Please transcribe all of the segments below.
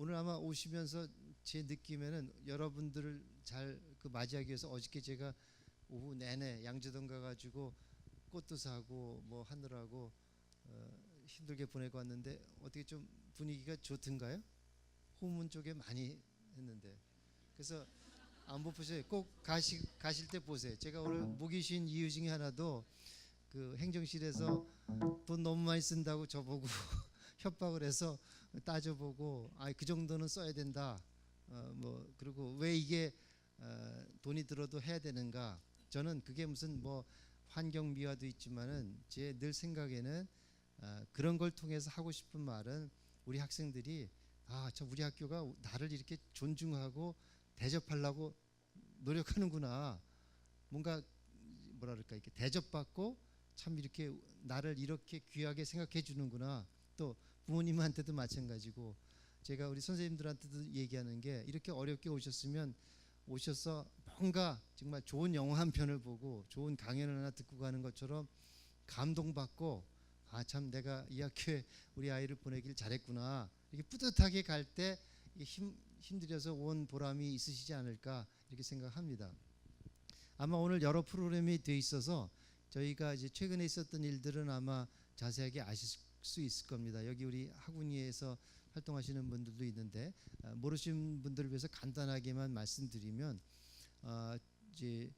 오늘 아마 오시면서 제 느낌에는 여러분들을 잘 맞이하기 위해서 어저께 제가 오후 내내 양재동 가가지고 꽃도 사고 뭐 하느라고 힘들게 보내고 왔는데 어떻게 좀 분위기가 좋던가요? 후문 쪽에 많이 했는데 그래서 안 보세요. 꼭 가실 때 보세요. 제가 오늘 목이 쉰 이유 중에 하나도 그 행정실에서 돈 너무 많이 쓴다고 저보고 협박을 해서 따져보고 그 정도는 써야 된다. 뭐 그리고 왜 이게 돈이 들어도 해야 되는가? 저는 그게 무슨 뭐 환경 미화도 있지만은 제 늘 생각에는 그런 걸 통해서 하고 싶은 말은 우리 학생들이 저 우리 학교가 나를 이렇게 존중하고 대접하려고 노력하는구나. 뭔가 뭐라 그럴까 이렇게 대접받고 참 이렇게 나를 이렇게 귀하게 생각해 주는구나. 또 부모님한테도 마찬가지고 제가 우리 선생님들한테도 얘기하는 게 이렇게 어렵게 오셨으면 오셔서 뭔가 정말 좋은 영화 한 편을 보고 좋은 강연을 하나 듣고 가는 것처럼 감동받고 참 내가 이 학교에 우리 아이를 보내길 잘했구나 이렇게 뿌듯하게 갈 때 힘들여서 온 보람이 있으시지 않을까 이렇게 생각합니다. 아마 오늘 여러 프로그램이 돼 있어서 저희가 이제 최근에 있었던 일들은 아마 자세하게 아실 수 있을 겁니다. 여기 우리 학운위에서 활동하시는 분들도 있는데 모르시는 분들을 위해서 간단하게만 말씀드리면 이제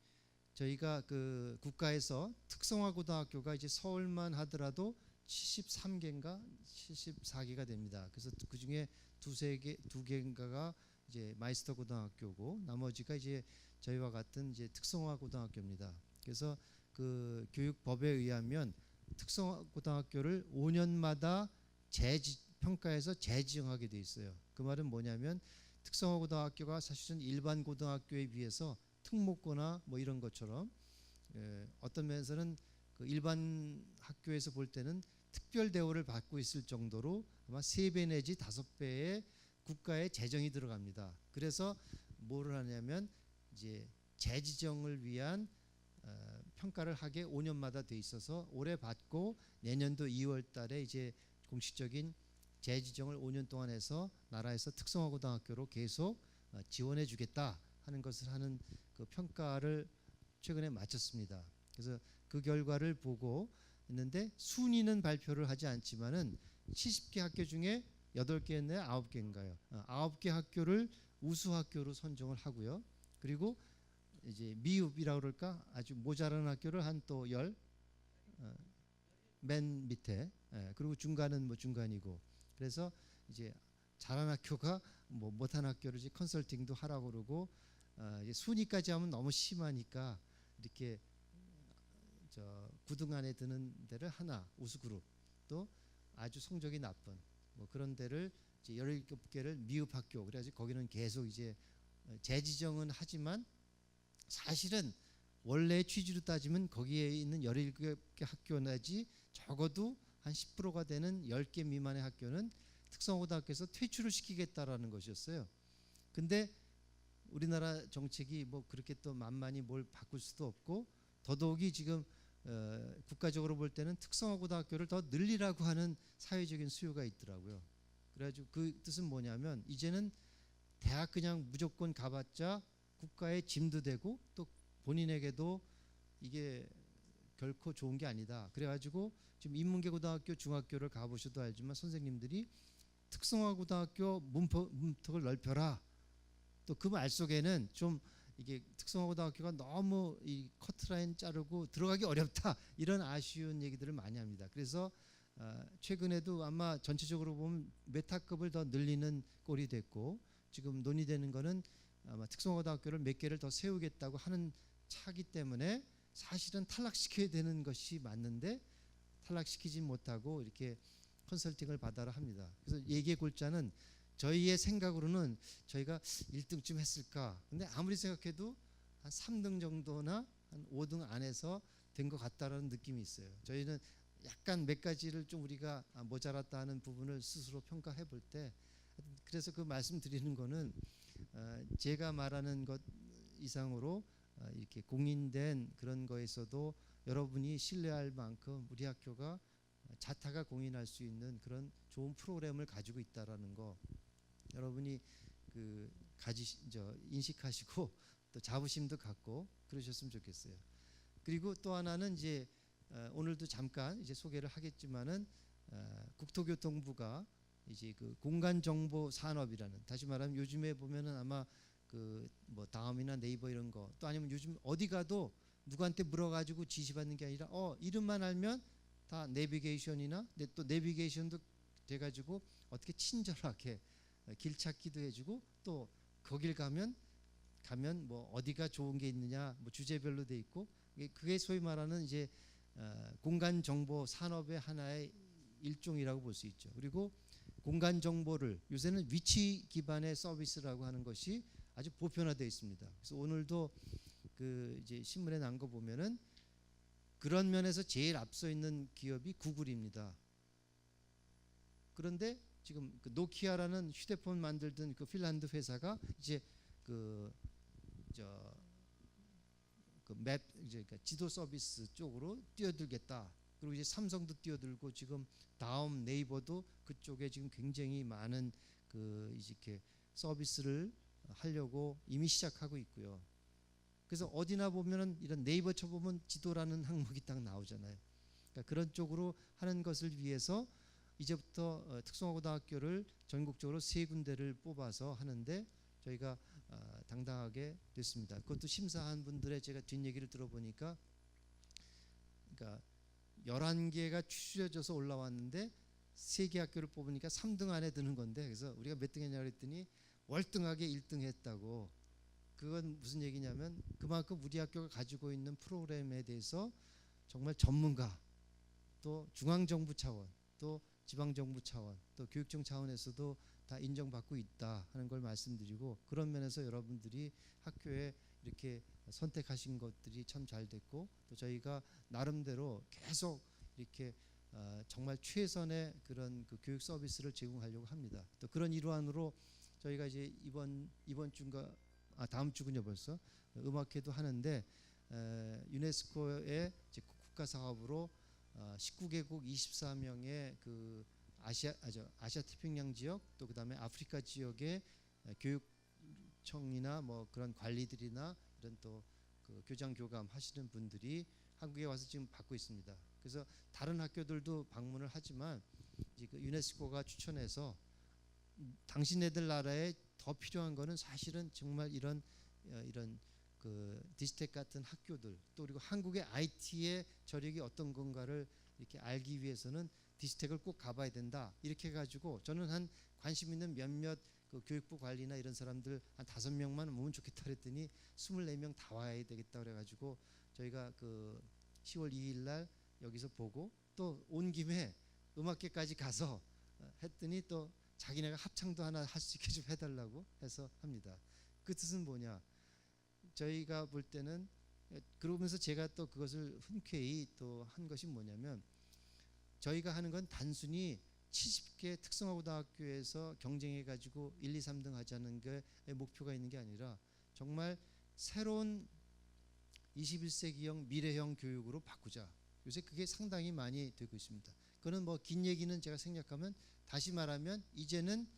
저희가 그 국가에서 특성화 고등학교가 이제 서울만 하더라도 73개인가 74개가 됩니다. 그래서 그 중에 두 개인가가 이제 마이스터 고등학교고 나머지가 이제 저희와 같은 이제 특성화 고등학교입니다. 그래서 그 교육법에 의하면 특성화 고등학교를 5년마다 평가해서 재지정하게 돼 있어요. 그 말은 뭐냐면 특성화 고등학교가 사실은 일반 고등학교에 비해서 특목고나 뭐 이런 것처럼 어떤 면에서는 그 일반 학교에서 볼 때는 특별 대우를 받고 있을 정도로 아마 3배 내지 5배의 국가의 재정이 들어갑니다. 그래서 뭐를 하냐면 이제 재지정을 위한 평가를 하게 5년마다 돼 있어서 올해 받고 내년도 2월 달에 이제 공식적인 재지정을 5년 동안 해서 나라에서 특성화 고등학교로 계속 지원해 주겠다 하는 것을 하는 그 평가를 최근에 마쳤습니다. 그래서 그 결과를 보고 있는데 순위는 발표를 하지 않지만은 70개 학교 중에 8개였나요? 9개인가요? 9개 학교를 우수 학교로 선정을 하고요. 그리고 이제 미흡이라고 그럴까? 아주 모자란 학교를 한 또 맨 밑에 그리고 중간은 뭐 중간이고 그래서 이제 잘한 학교가 뭐 못한 학교를 이제 컨설팅도 하라고 그러고 이제 순위까지 하면 너무 심하니까 이렇게 저 9등 안에 드는 데를 하나 우수 그룹 또 아주 성적이 나쁜 뭐 그런 데를 이제 17개를 미흡 학교 그래가지고 거기는 계속 이제 재지정은 하지만 사실은 원래 취지로 따지면 거기에 있는 17개 학교 내지 적어도 한 10%가 되는 10개 미만의 학교는 특성고등학교에서 퇴출을 시키겠다라는 것이었어요. 근데 우리나라 정책이 뭐 그렇게 또 만만히 뭘 바꿀 수도 없고 더더욱이 지금 국가적으로 볼 때는 특성화고등학교를 더 늘리라고 하는 사회적인 수요가 있더라고요. 그래가지고 그 뜻은 뭐냐면 이제는 대학 그냥 무조건 가봤자 국가의 짐도 되고 또 본인에게도 이게 결코 좋은 게 아니다. 그래가지고 지금 인문계 고등학교 중학교를 가보셔도 알지만 선생님들이 특성화고등학교 문턱을 넓혀라. 또 그 말 속에는 좀 이게 특성화고등학교가 너무 이 커트라인 자르고 들어가기 어렵다 이런 아쉬운 얘기들을 많이 합니다. 그래서 최근에도 아마 전체적으로 보면 메타급을 더 늘리는 꼴이 됐고 지금 논의되는 거는 아마 특성화고등학교를 몇 개를 더 세우겠다고 하는 차기 때문에 사실은 탈락시켜야 되는 것이 맞는데 탈락시키지 못하고 이렇게 컨설팅을 받아라 합니다. 그래서 얘기의 골자는 저희의 생각으로는 저희가 1등쯤 했을까. 근데 아무리 생각해도 한 3등 정도나 한 5등 안에서 된 것 같다라는 느낌이 있어요. 저희는 약간 몇 가지를 좀 우리가 모자랐다 하는 부분을 스스로 평가해 볼 때 그래서 그 말씀드리는 거는 제가 말하는 것 이상으로 이렇게 공인된 그런 거에서도 여러분이 신뢰할 만큼 우리 학교가 자타가 공인할 수 있는 그런 좋은 프로그램을 가지고 있다라는 거 여러분이 인식하시고 또 자부심도 갖고 그러셨으면 좋겠어요. 그리고 또 하나는 이제 오늘도 잠깐 이제 소개를 하겠지만은 국토교통부가 이제 그 공간정보 산업이라는, 다시 말하면 요즘에 보면은 아마 그 뭐 다음이나 네이버 이런 거, 또 아니면 요즘 어디 가도 누구한테 물어가지고 지시받는 게 아니라 이름만 알면 다 내비게이션이나 또 내비게이션도 돼가지고 어떻게 친절하게 길 찾기도 해주고, 또 거길 가면 뭐 어디가 좋은 게 있느냐 뭐 주제별로 돼 있고, 그게 소위 말하는 이제 공간 정보 산업의 하나의 일종이라고 볼 수 있죠. 그리고 공간 정보를 요새는 위치 기반의 서비스라고 하는 것이 아주 보편화되어 있습니다. 그래서 오늘도 그 이제 신문에 난 거 보면은 그런 면에서 제일 앞서 있는 기업이 구글입니다. 그런데 지금 그 노키아라는 휴대폰 만들던 그 핀란드 회사가 이제 맵 이제 지도 서비스 쪽으로 뛰어들겠다. 그리고 이제 삼성도 뛰어들고 지금 다음 네이버도 그쪽에 지금 굉장히 많은 그 이렇게 서비스를 하려고 이미 시작하고 있고요. 그래서 어디나 보면은 이런 네이버 쳐보면 지도라는 항목이 딱 나오잖아요. 그러니까 그런 쪽으로 하는 것을 위해서 이제부터 특성화고등학교를 전국적으로 3군데를 뽑아서 하는데 저희가 당당하게 됐습니다. 그것도 심사한 분들의 제가 뒷얘기를 들어보니까, 그러니까 11개가 추려져서 올라왔는데 3개 학교를 뽑으니까 3등 안에 드는 건데, 그래서 우리가 몇 등 했냐고 그랬더니 월등하게 1등 했다고. 그건 무슨 얘기냐면 그만큼 우리 학교가 가지고 있는 프로그램에 대해서 정말 전문가, 또 중앙정부 차원, 또 지방정부 차원, 또 교육청 차원에서도 다 인정받고 있다 하는 걸 말씀드리고, 그런 면에서 여러분들이 학교에 이렇게 선택하신 것들이 참 잘 됐고, 또 저희가 나름대로 계속 이렇게 정말 최선의 그런 그 교육 서비스를 제공하려고 합니다. 또 그런 일환으로 저희가 이제 이번 주인가 다음 주군요 벌써 음악회도 하는데, 유네스코의 국가 사업으로 19개국 24명의 그 아시아 태평양 지역, 또 그다음에 아프리카 지역의 교육청이나 뭐 그런 관리들이나 이런 또 그 교장 교감 하시는 분들이 한국에 와서 지금 받고 있습니다. 그래서 다른 학교들도 방문을 하지만 이제 그 유네스코가 추천해서 당신네들 나라에 더 필요한 거는 사실은 정말 이런 그 디스텍 같은 학교들, 또 그리고 한국의 IT의 저력이 어떤 건가를 이렇게 알기 위해서는 디스텍을 꼭 가봐야 된다. 이렇게 해가지고 저는 한 관심 있는 몇몇 그 교육부 관리나 이런 사람들 한 5명만 오면 좋겠다 그랬더니 24명 다 와야 되겠다 그래가지고 저희가 그 10월 2일 날 여기서 보고 또 온 김에 음악회까지 가서 했더니 또 자기네가 합창도 하나 할 수 있게 좀 해달라고 해서 합니다. 그 뜻은 뭐냐? 저희가 볼 때는, 그러면서 제가 또 그것을 흔쾌히 또 한 것이 뭐냐면, 저희가 하는 건 단순히 70개 특성화고등학교에서 경쟁해가지고 1, 2, 3등 하자는 게 목표가 있는 게 아니라 정말 새로운 21세기형 미래형 교육으로 바꾸자. 요새 그게 상당히 많이 되고 있습니다. 그거는 뭐 긴 얘기는 제가 생략하면, 다시 말하면 이제는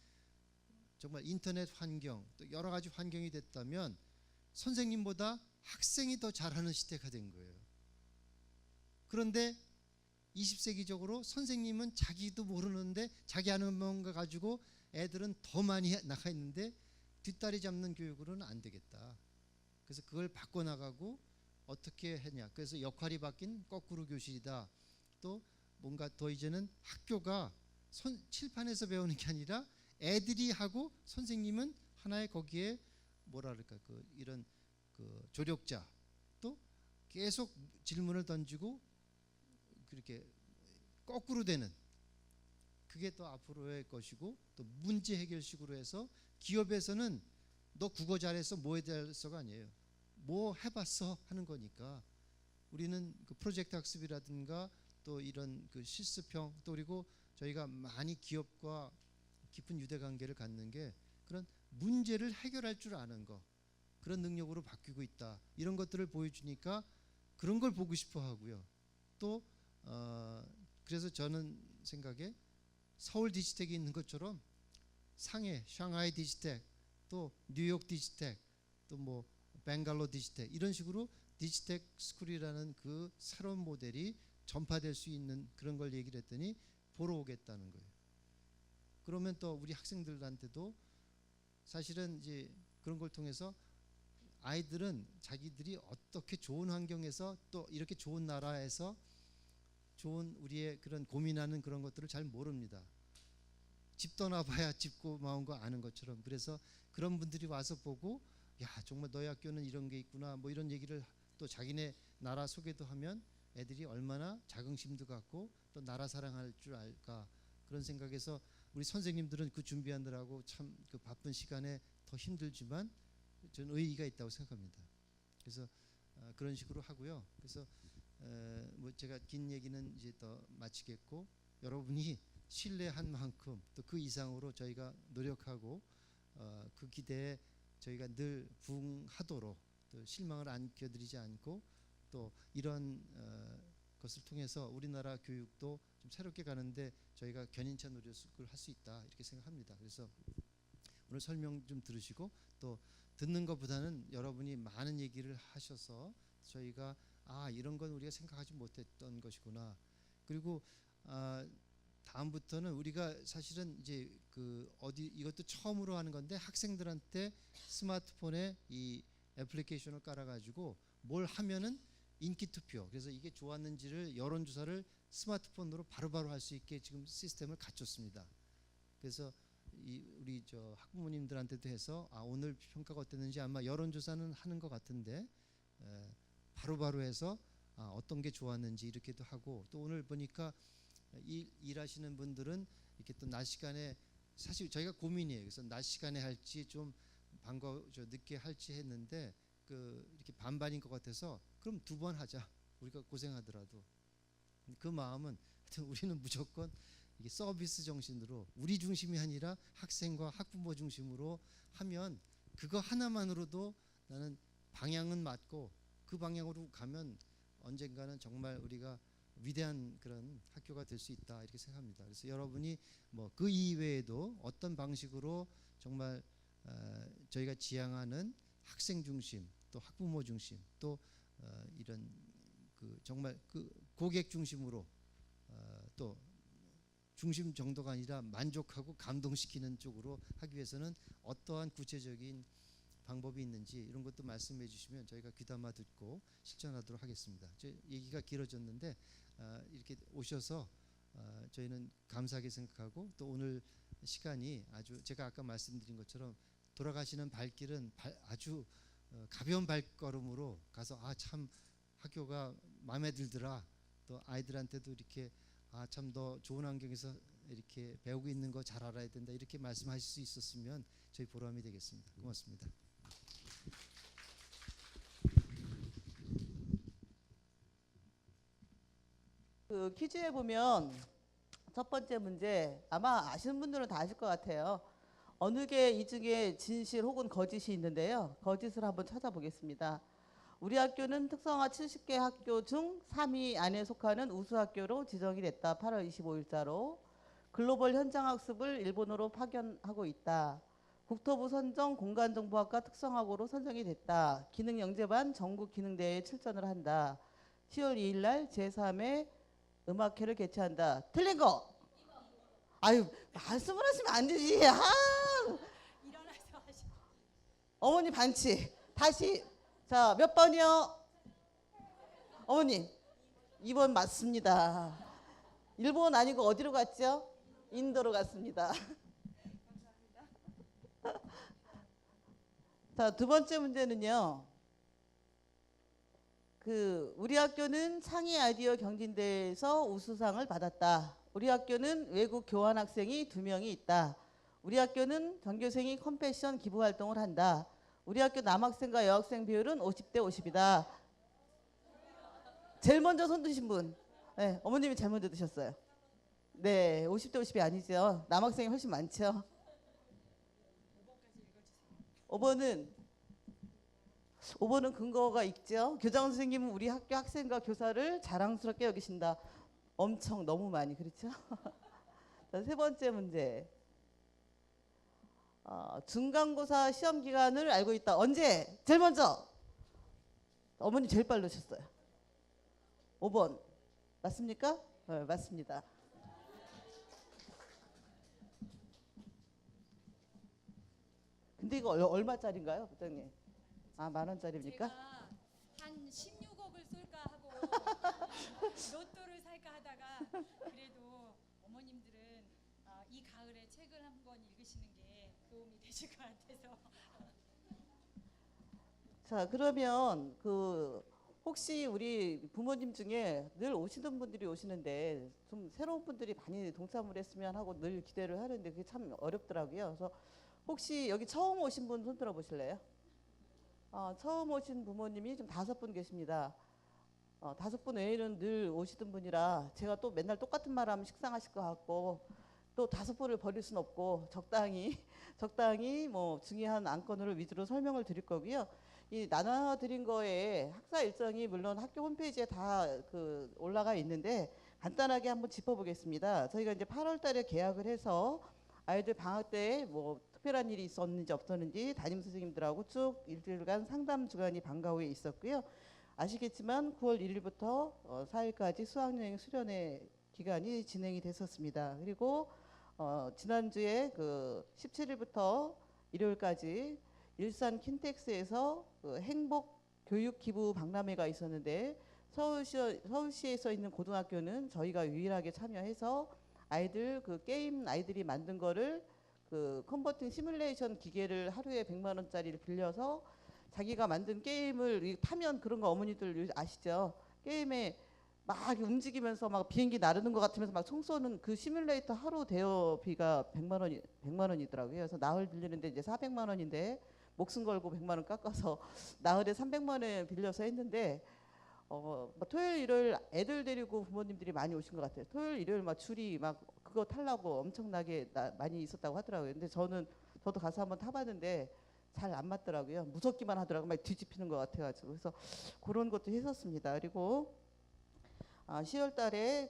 정말 인터넷 환경, 또 여러 가지 환경이 됐다면 선생님보다 학생이 더 잘하는 시대가 된 거예요. 그런데 20세기적으로 선생님은 자기도 모르는데 자기 아는 뭔가 가지고 애들은 더 많이 나가 있는데 뒷다리 잡는 교육으로는 안 되겠다. 그래서 그걸 바꿔나가고 어떻게 했냐. 그래서 역할이 바뀐 거꾸로 교실이다. 또 뭔가 더 이제는 학교가 칠판에서 배우는 게 아니라 애들이 하고 선생님은 하나의 거기에 뭐랄까 그 이런 그 조력자, 또 계속 질문을 던지고 그렇게 거꾸로 되는, 그게 또 앞으로의 것이고, 또 문제 해결식으로 해서 기업에서는 너 국어 잘해서 뭐 해서가 아니에요. 뭐 해봤어 하는 거니까, 우리는 그 프로젝트 학습이라든가 또 이런 그 실습형, 또 그리고 저희가 많이 기업과 깊은 유대관계를 갖는 게 그런 문제를 해결할 줄 아는 거, 그런 능력으로 바뀌고 있다. 이런 것들을 보여주니까 그런 걸 보고 싶어 하고요. 또 그래서 저는 생각에 서울 디지텍이 있는 것처럼 상해, 샹하이 디지텍, 또 뉴욕 디지텍, 또 뭐 벵갈로 디지텍 이런 식으로 디지텍 스쿨이라는 그 새로운 모델이 전파될 수 있는 그런 걸 얘기를 했더니 보러 오겠다는 거예요. 그러면 또 우리 학생들한테도 사실은 이제 그런 걸 통해서 아이들은 자기들이 어떻게 좋은 환경에서 또 이렇게 좋은 나라에서 좋은 우리의 그런 고민하는 그런 것들을 잘 모릅니다. 집 떠나봐야 집 고마운 거 아는 것처럼. 그래서 그런 분들이 와서 보고 야 정말 너희 학교는 이런 게 있구나 뭐 이런 얘기를 또 자기네 나라 소개도 하면 애들이 얼마나 자긍심도 갖고 또 나라 사랑할 줄 알까 그런 생각에서 우리 선생님들은 그 준비하느라고 참 그 바쁜 시간에 더 힘들지만 저는 의의가 있다고 생각합니다. 그래서 그런 식으로 하고요. 그래서 뭐 제가 긴 얘기는 이제 더 마치겠고 여러분이 신뢰한 만큼 또 그 이상으로 저희가 노력하고 그 기대에 저희가 늘 부응하도록 또 실망을 안겨드리지 않고 또 이런 것을 통해서 우리나라 교육도 좀 새롭게 가는데 저희가 견인차 노력을 할 수 있다 이렇게 생각합니다. 그래서 오늘 설명 좀 들으시고 또 듣는 것보다는 여러분이 많은 얘기를 하셔서 저희가 아 이런 건 우리가 생각하지 못했던 것이구나. 그리고 다음부터는 우리가 사실은 이제 그 어디 이것도 처음으로 하는 건데 학생들한테 스마트폰에 이 애플리케이션을 깔아가지고 뭘 하면은 인기 투표 그래서 이게 좋았는지를 여론조사를 스마트폰으로 바로바로 할 수 있게 지금 시스템을 갖췄습니다. 그래서 우리 저 학부모님들한테도 해서 오늘 평가가 어땠는지 아마 여론조사는 하는 것 같은데 바로바로 해서 어떤 게 좋았는지 이렇게도 하고 또 오늘 보니까 일하시는 분들은 이렇게 또 낮 시간에 사실 저희가 고민이에요. 그래서 낮 시간에 할지 좀 늦게 할지 했는데 이렇게 반반인 것 같아서 그럼 2번 하자. 우리가 고생하더라도 그 마음은 하여튼 우리는 무조건 이게 서비스 정신으로 우리 중심이 아니라 학생과 학부모 중심으로 하면 그거 하나만으로도 나는 방향은 맞고 그 방향으로 가면 언젠가는 정말 우리가 위대한 그런 학교가 될 수 있다 이렇게 생각합니다. 그래서 여러분이 뭐 그 이외에도 어떤 방식으로 정말 저희가 지향하는 학생 중심 또 학부모 중심 또 이런 그 정말 그 고객 중심으로 또 중심 정도가 아니라 만족하고 감동시키는 쪽으로 하기 위해서는 어떠한 구체적인 방법이 있는지 이런 것도 말씀해 주시면 저희가 귀담아 듣고 실천하도록 하겠습니다. 저 얘기가 길어졌는데 이렇게 오셔서 저희는 감사하게 생각하고 또 오늘 시간이 아주 제가 아까 말씀드린 것처럼 돌아가시는 발길은 아주 가벼운 발걸음으로 가서 참 학교가 마음에 들더라. 또 아이들한테도 이렇게 참 더 좋은 환경에서 이렇게 배우고 있는 거 잘 알아야 된다 이렇게 말씀하실 수 있었으면 저희 보람이 되겠습니다. 고맙습니다. 그 퀴즈에 보면 첫 번째 문제 아마 아시는 분들은 다 아실 것 같아요. 어느 게 이 중에 진실 혹은 거짓이 있는데요. 거짓을 한번 찾아보겠습니다. 우리 학교는 특성화 70개 학교 중 3위 안에 속하는 우수학교로 지정이 됐다. 8월 25일자로. 글로벌 현장학습을 일본으로 파견하고 있다. 국토부 선정 공간정보학과 특성학으로 선정이 됐다. 기능영재반 전국기능대회에 출전을 한다. 10월 2일 날 제3회 음악회를 개최한다. 틀린 거. 아유 말씀을 하시면 안 되지. 어머니 반칙. 다시. 자, 몇 번이요? 어머님 2번 맞습니다. 일본 아니고 어디로 갔죠? 인도로 갔습니다. 자, 두 번째 문제는요. 우리 학교는 창의 아이디어 경진대회에서 우수상을 받았다. 우리 학교는 외국 교환 학생이 2명이 있다. 우리 학교는 전교생이 컴패션 기부 활동을 한다. 우리 학교 남학생과 여학생 비율은 50대 50이다. 제일 먼저 손 드신 분. 네, 어머님이 제일 먼저 드셨어요. 네, 50대 50이 아니죠. 남학생이 훨씬 많죠. 5번은 근거가 있죠. 교장 선생님은 우리 학교 학생과 교사를 자랑스럽게 여기신다. 엄청 너무 많이 그렇죠. 자, 세 번째 문제. 중간고사 시험 기간을 알고 있다. 언제? 제일 먼저. 어머니 제일 빠르셨어요. 5번. 맞습니까? 네, 맞습니다. 근데 이거 얼마짜리인가요, 부장님? 아, 10,000원짜리입니까? 제가 한 16억을 쏠까 하고 로또를 살까 하다가 그래도 어머님들은 이 가을에 책을 한권 읽으시는 게 도움이 되실 것 같아서. 자, 그러면 혹시 우리 부모님 중에 늘 오시던 분들이 오시는데 좀 새로운 분들이 많이 동참을 했으면 하고 늘 기대를 하는데 그게 참 어렵더라고요. 그래서 혹시 여기 처음 오신 분 손 들어 보실래요? 처음 오신 부모님이 좀 5분 계십니다. 5분 외에는 늘 오시던 분이라 제가 또 맨날 똑같은 말 하면 식상하실 것 같고 또 5분을 버릴 순 없고 적당히 뭐 중요한 안건을 위주로 설명을 드릴 거고요. 이 나눠드린 거에 학사 일정이 물론 학교 홈페이지에 다 올라가 있는데 간단하게 한번 짚어보겠습니다. 저희가 이제 8월 달에 계약을 해서 아이들 방학 때 뭐 특별한 일이 있었는지 없었는지 담임 선생님들하고 쭉 일주일간 상담 주간이 방과 후에 있었고요. 아시겠지만 9월 1일부터 4일까지 수학여행 수련회 기간이 진행이 됐었습니다. 그리고 지난주에 17일부터 일요일까지 일산 킨텍스에서 행복 교육 기부 박람회가 있었는데 서울시에서 있는 고등학교는 저희가 유일하게 참여해서 아이들 게임 아이들이 만든 거를 컨버팅 시뮬레이션 기계를 하루에 100만 원짜리를 빌려서 자기가 만든 게임을 타면 그런 거 어머니들 아시죠? 게임에 막 움직이면서 막 비행기 나르는 것 같으면서 막 총 쏘는 그 시뮬레이터 하루 대여비가 100만 원이더라고요. 그래서 나흘 빌리는데 이제 400만 원인데 목숨 걸고 100만 원 깎아서 나흘에 300만 원 빌려서 했는데 토요일 일요일 애들 데리고 부모님들이 많이 오신 것 같아요. 토요일 일요일 막 줄이 막 그거 타려고 엄청나게 많이 있었다고 하더라고요. 근데 저도 가서 한번 타봤는데 잘 안 맞더라고요. 무섭기만 하더라고요. 막 뒤집히는 것 같아가지고. 그래서 그런 것도 했었습니다. 그리고 10월 달에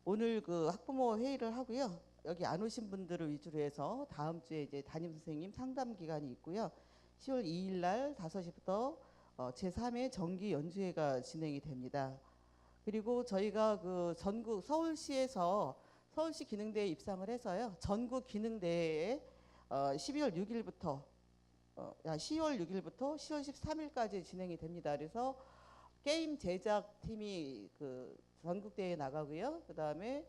오늘 학부모 회의를 하고요. 여기 안 오신 분들을 위주로 해서 다음 주에 이제 담임 선생님 상담 기간이 있고요. 10월 2일 날 5시부터 제3회 정기 연주회가 진행이 됩니다. 그리고 저희가 전국 서울시 기능대에 입상을 해서요. 전국 기능대회에 10월 6일부터 10월 13일까지 진행이 됩니다. 그래서 게임 제작 팀이 전국 대회에 나가고요. 그다음에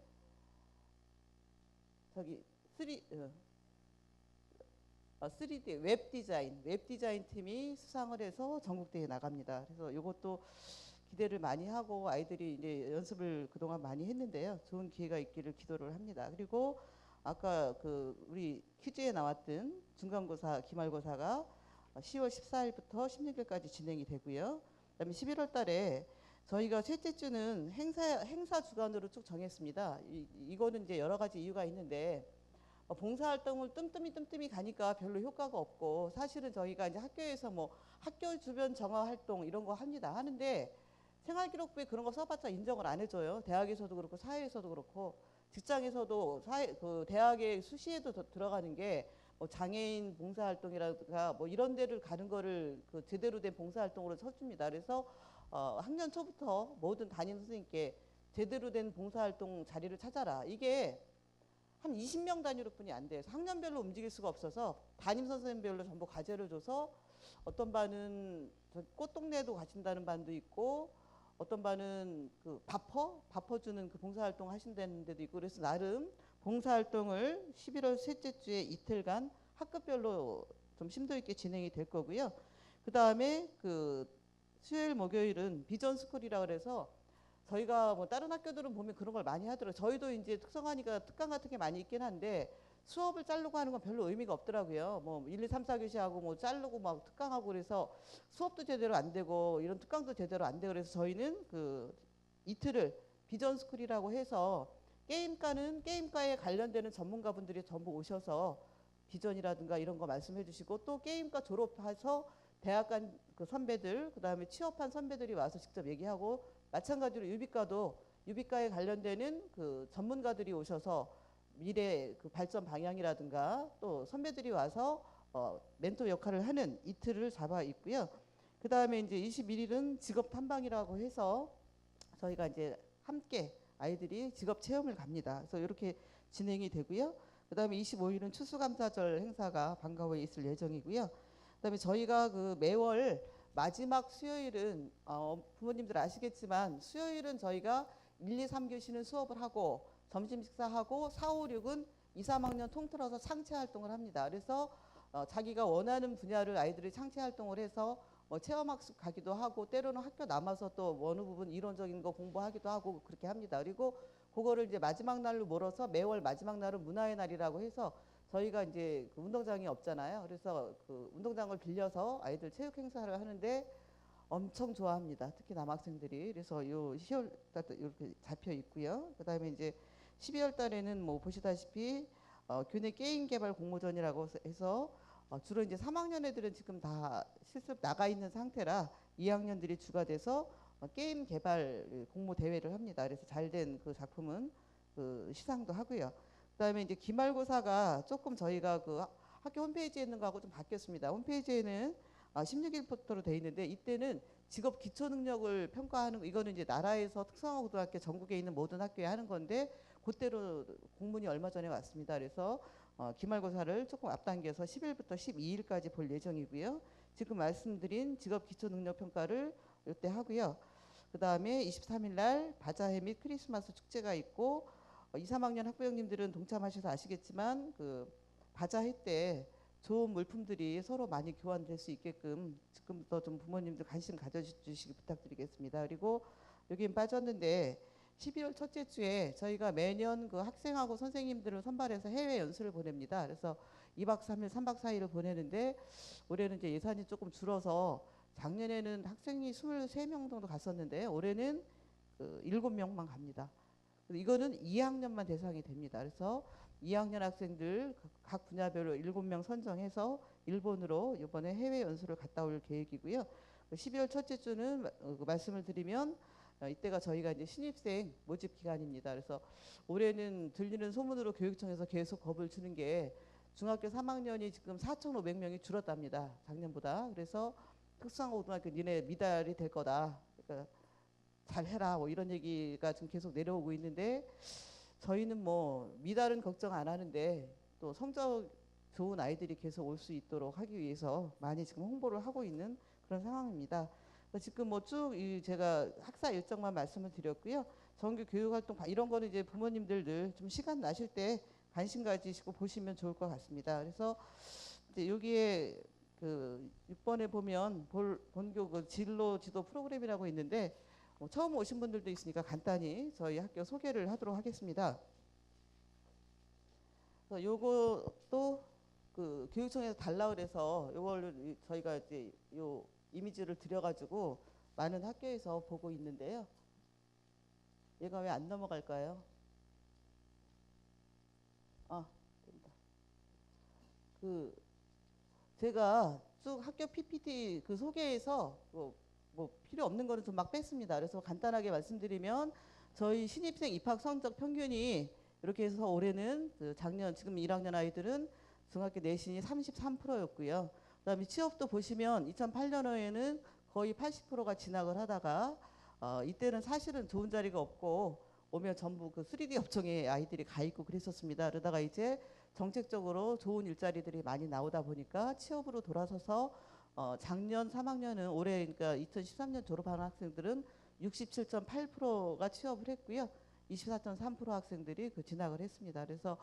저기 3D 웹 디자인 팀이 수상을 해서 전국 대회에 나갑니다. 그래서 이것도 기대를 많이 하고 아이들이 이제 연습을 그동안 많이 했는데요. 좋은 기회가 있기를 기도를 합니다. 그리고 아까 우리 퀴즈에 나왔던 중간고사, 기말고사가 10월 14일부터 16일까지 진행이 되고요. 그다음에 11월 달에 저희가 셋째 주는 행사 주간으로 쭉 정했습니다. 이거는 이제 여러 가지 이유가 있는데 봉사활동을 뜸뜸이 가니까 별로 효과가 없고 사실은 저희가 이제 학교에서 뭐 학교 주변 정화 활동 이런 거 하는데 생활기록부에 그런 거 써봤자 인정을 안 해줘요. 대학에서도 그렇고 사회에서도 그렇고 직장에서도 대학의 수시에도 들어가는 게 뭐 장애인 봉사활동이라든가 뭐 이런 데를 가는 거를 제대로 된 봉사활동으로 쳐줍니다. 그래서 학년 초부터 모든 담임 선생님께 제대로 된 봉사활동 자리를 찾아라. 이게 한 20명 단위로뿐이 안 돼요. 학년별로 움직일 수가 없어서 담임 선생님별로 전부 과제를 줘서 어떤 반은 꽃동네도 가신다는 반도 있고 어떤 반은 바퍼 주는 봉사활동 하신다는 데도 있고 그래서 나름 봉사활동을 11월 셋째 주에 이틀간 학급별로 좀 심도 있게 진행이 될 거고요. 그 다음에 수요일 목요일은 비전 스쿨이라 그래서 저희가 뭐 다른 학교들은 보면 그런 걸 많이 하더라고요. 저희도 이제 특성화니까 특강 같은 게 많이 있긴 한데 수업을 자르고 하는 건 별로 의미가 없더라고요. 뭐 1, 2, 3, 4교시하고 뭐 자르고 막 특강하고 그래서 수업도 제대로 안 되고 이런 특강도 제대로 안 되고 그래서 저희는 이틀을 비전 스쿨이라고 해서 게임과에 관련되는 전문가분들이 전부 오셔서 비전이라든가 이런 거 말씀해 주시고 또 게임과 졸업해서 대학 간 선배들 그다음에 취업한 선배들이 와서 직접 얘기하고 마찬가지로 유비과에 관련되는 전문가들이 오셔서 미래 그 발전 방향이라든가 또 선배들이 와서 멘토 역할을 하는 이틀을 잡아 있고요. 그 다음에 이제 21일은 직업 탐방이라고 해서 저희가 이제 함께 아이들이 직업 체험을 갑니다. 그래서 이렇게 진행이 되고요. 그다음에 25일은 추수감사절 행사가 방과후에 있을 예정이고요. 그다음에 저희가 그 매월 마지막 수요일은 부모님들 아시겠지만 수요일은 저희가 1, 2, 3교시는 수업을 하고 점심 식사하고 4, 5, 6은 2, 3학년 통틀어서 창체 활동을 합니다. 그래서 자기가 원하는 분야를 아이들이 창체 활동을 해서 체험학습 가기도 하고 때로는 학교 남아서 또 어느 부분 이론적인 거 공부하기도 하고 그렇게 합니다. 그리고 그거를 이제 마지막 날로 몰아서 매월 마지막 날은 문화의 날이라고 해서 저희가 이제 그 운동장이 없잖아요. 그래서 그 운동장을 빌려서 아이들 체육 행사를 하는데 엄청 좋아합니다. 특히 남학생들이. 그래서 요 10월 달도 이렇게 잡혀 있고요. 그다음에 이제 12월 달에는 뭐 보시다시피 교내 게임 개발 공모전이라고 해서 주로 이제 3학년 애들은 지금 다 실습 나가 있는 상태라 2학년들이 주가 돼서 게임 개발 공모 대회를 합니다. 그래서 잘된 그 작품은 그 시상도 하고요. 그다음에 이제 기말고사가 조금 저희가 그 학교 홈페이지에 있는 거하고 좀 바뀌었습니다. 홈페이지에는 16일부터로 돼 있는데 이때는 직업 기초 능력을 평가하는 이거는 이제 나라에서 특성화고등학교 전국에 있는 모든 학교에 하는 건데 그때로 공문이 얼마 전에 왔습니다. 그래서 기말고사를 조금 앞당겨서 10일부터 12일까지 볼 예정이고요. 지금 말씀드린 직업 기초 능력 평가를 이때 하고요. 그 다음에 23일 날 바자회 및 크리스마스 축제가 있고 2, 3학년 학부형님들은 동참하셔서 아시겠지만 그 바자회 때 좋은 물품들이 서로 많이 교환될 수 있게끔 지금부터 좀 부모님들 관심 가져주시기 부탁드리겠습니다. 그리고 여긴 빠졌는데 12월 첫째 주에 저희가 매년 그 학생하고 선생님들을 선발해서 해외 연수를 보냅니다. 그래서 2박 3일, 3박 4일을 보내는데 올해는 이제 예산이 조금 줄어서 작년에는 학생이 23명 정도 갔었는데 올해는 그 7명만 갑니다. 이거는 2학년만 대상이 됩니다. 그래서 2학년 학생들 각 분야별로 7명 선정해서 일본으로 이번에 해외 연수를 갔다 올 계획이고요. 12월 첫째 주는 말씀을 드리면 이때가 저희가 이제 신입생 모집 기간입니다. 그래서 올해는 들리는 소문으로 교육청에서 계속 겁을 주는 게 중학교 3학년이 지금 4,500명이 줄었답니다. 작년보다. 그래서 특수고등학교 니네 미달이 될 거다. 그러니까 잘해라 뭐 이런 얘기가 지금 계속 내려오고 있는데 저희는 뭐 미달은 걱정 안 하는데 또 성적 좋은 아이들이 계속 올 수 있도록 하기 위해서 많이 지금 홍보를 하고 있는 그런 상황입니다. 지금 뭐 쭉 제가 학사 일정만 말씀을 드렸고요. 정규 교육활동 이런 거는 이제 부모님들 늘 좀 시간 나실 때 관심 가지시고 보시면 좋을 것 같습니다. 그래서 이제 여기에 그 6번에 보면 본교 그 진로 지도 프로그램이라고 있는데 처음 오신 분들도 있으니까 간단히 저희 학교 소개를 하도록 하겠습니다. 요것도 그 교육청에서 달라 그래서 요걸 저희가 이제 요 이미지를 드려가지고 많은 학교에서 보고 있는데요. 얘가 왜 안 넘어갈까요? 됩니다. 그 제가 쭉 학교 PPT 그 소개에서 뭐 필요 없는 거는 좀 막 뺐습니다. 그래서 간단하게 말씀드리면 저희 신입생 입학 성적 평균이 이렇게 해서 올해는 그 작년 지금 1학년 아이들은 중학교 내신이 33%였고요. 그다음에 취업도 보시면 2008년도에는 거의 80%가 진학을 하다가 이때는 사실은 좋은 자리가 없고 오면 전부 그 3D 업종에 아이들이 가 있고 그랬었습니다. 그러다가 이제 정책적으로 좋은 일자리들이 많이 나오다 보니까 취업으로 돌아서서 작년 3학년은 올해 그러니까 2013년 졸업하는 학생들은 67.8%가 취업을 했고요. 24.3% 학생들이 그 진학을 했습니다. 그래서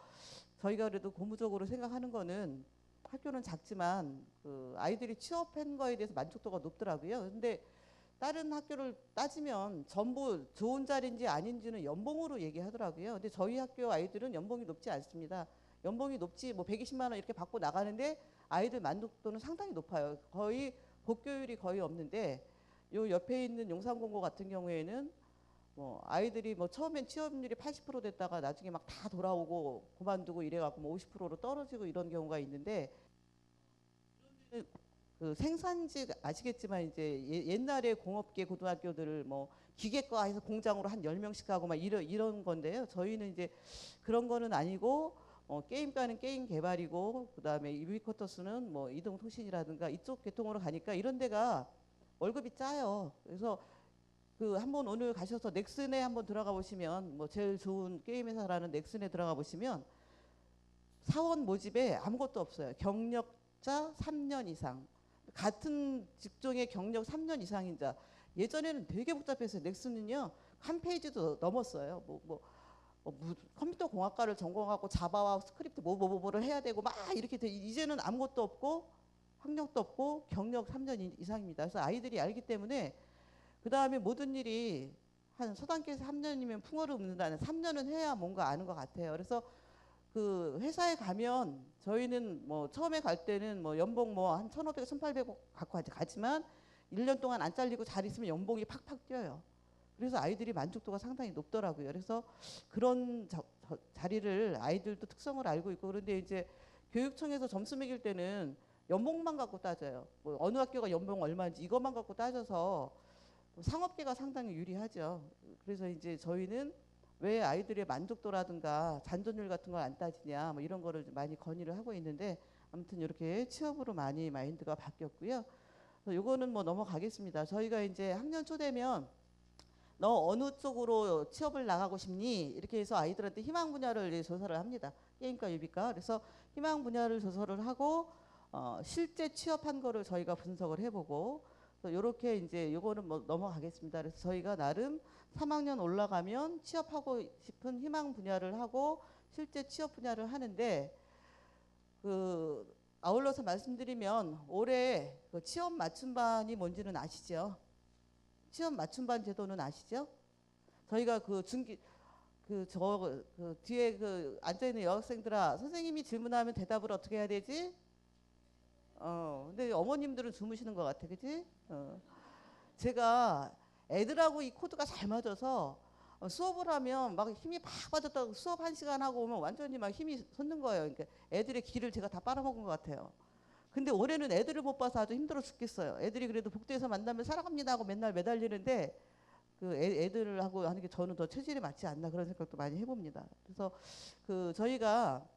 저희가 그래도 고무적으로 생각하는 거는 학교는 작지만 그 아이들이 취업한 거에 대해서 만족도가 높더라고요. 근데 다른 학교를 따지면 전부 좋은 자리인지 아닌지는 연봉으로 얘기하더라고요. 근데 저희 학교 아이들은 연봉이 높지 않습니다. 연봉이 높지 뭐 120만 원 이렇게 받고 나가는데 아이들 만족도는 상당히 높아요. 거의 복교율이 거의 없는데 요 옆에 있는 용산공고 같은 경우에는 뭐 아이들이 뭐 처음엔 취업률이 80% 됐다가 나중에 막 다 돌아오고 그만두고 이래갖고 뭐 50%로 떨어지고 이런 경우가 있는데 그 그 생산직 아시겠지만 이제 옛날에 공업계 고등학교들을 뭐 기계과에서 공장으로 한 10명씩 가고 막 이런 건데요. 저희는 이제 그런 거는 아니고 게임과는 게임 개발이고 그다음에 유비쿼터스는 뭐 이동통신이라든가 이쪽 계통으로 가니까 이런 데가 월급이 짜요. 그래서 그 한번 오늘 가셔서 넥슨에 한번 들어가 보시면 뭐 제일 좋은 게임 회사라는 넥슨에 들어가 보시면 사원 모집에 아무것도 없어요. 경력자 3년 이상. 같은 직종의 경력 3년 이상인 자. 예전에는 되게 복잡했어요. 넥슨은요. 한 페이지도 넘었어요. 컴퓨터 공학과를 전공하고 자바와 스크립트 뭐를 해야 되고 막 이렇게 돼. 이제는 아무것도 없고 학력도 없고 경력 3년 이상입니다. 그래서 아이들이 알기 때문에 그 다음에 모든 일이 한 서당계에서 3년이면 풍어를 읊는다는 3년은 해야 뭔가 아는 것 같아요. 그래서 그 회사에 가면 저희는 뭐 처음에 갈 때는 뭐 연봉 뭐 한 1,500, 1,800 갖고 가지만 1년 동안 안 잘리고 잘 있으면 연봉이 팍팍 뛰어요. 그래서 아이들이 만족도가 상당히 높더라고요. 그래서 그런 자리를 아이들도 특성을 알고 있고 그런데 이제 교육청에서 점수 매길 때는 연봉만 갖고 따져요. 뭐 어느 학교가 연봉 얼마인지 이것만 갖고 따져서 상업계가 상당히 유리하죠. 그래서 이제 저희는 왜 아이들의 만족도라든가 잔존율 같은 걸 안 따지냐 뭐 이런 거를 많이 건의를 하고 있는데 아무튼 이렇게 취업으로 많이 마인드가 바뀌었고요. 요거는 뭐 넘어가겠습니다. 저희가 이제 학년 초 되면 너 어느 쪽으로 취업을 나가고 싶니? 이렇게 해서 아이들한테 희망 분야를 조사를 합니다. 게임과 유비과. 그래서 희망 분야를 조사를 하고 실제 취업한 거를 저희가 분석을 해보고 이렇게 이제 요거는 뭐 넘어가겠습니다. 그래서 저희가 나름 3학년 올라가면 취업하고 싶은 희망 분야를 하고 실제 취업 분야를 하는데 그 아울러서 말씀드리면 올해 그 취업 맞춤반이 뭔지는 아시죠? 취업 맞춤반 제도는 아시죠? 저희가 그 뒤에 그 앉아 있는 여학생들아 선생님이 질문하면 대답을 어떻게 해야 되지? 근데 어머님들은 주무시는 것 같아, 그지? 제가 애들하고 이 코드가 잘 맞아서 수업을 하면 막 힘이 팍 빠졌다고 수업 1시간 하고 오면 완전히 막 힘이 솟는 거예요. 그러니까 애들의 기를 제가 다 빨아먹은 것 같아요. 근데 올해는 애들을 못 봐서 아주 힘들어 죽겠어요. 애들이 그래도 복도에서 만나면 사랑합니다 하고 맨날 매달리는데 그 애들하고 하는 게 저는 더 체질에 맞지 않나 그런 생각도 많이 해봅니다. 그래서 그 저희가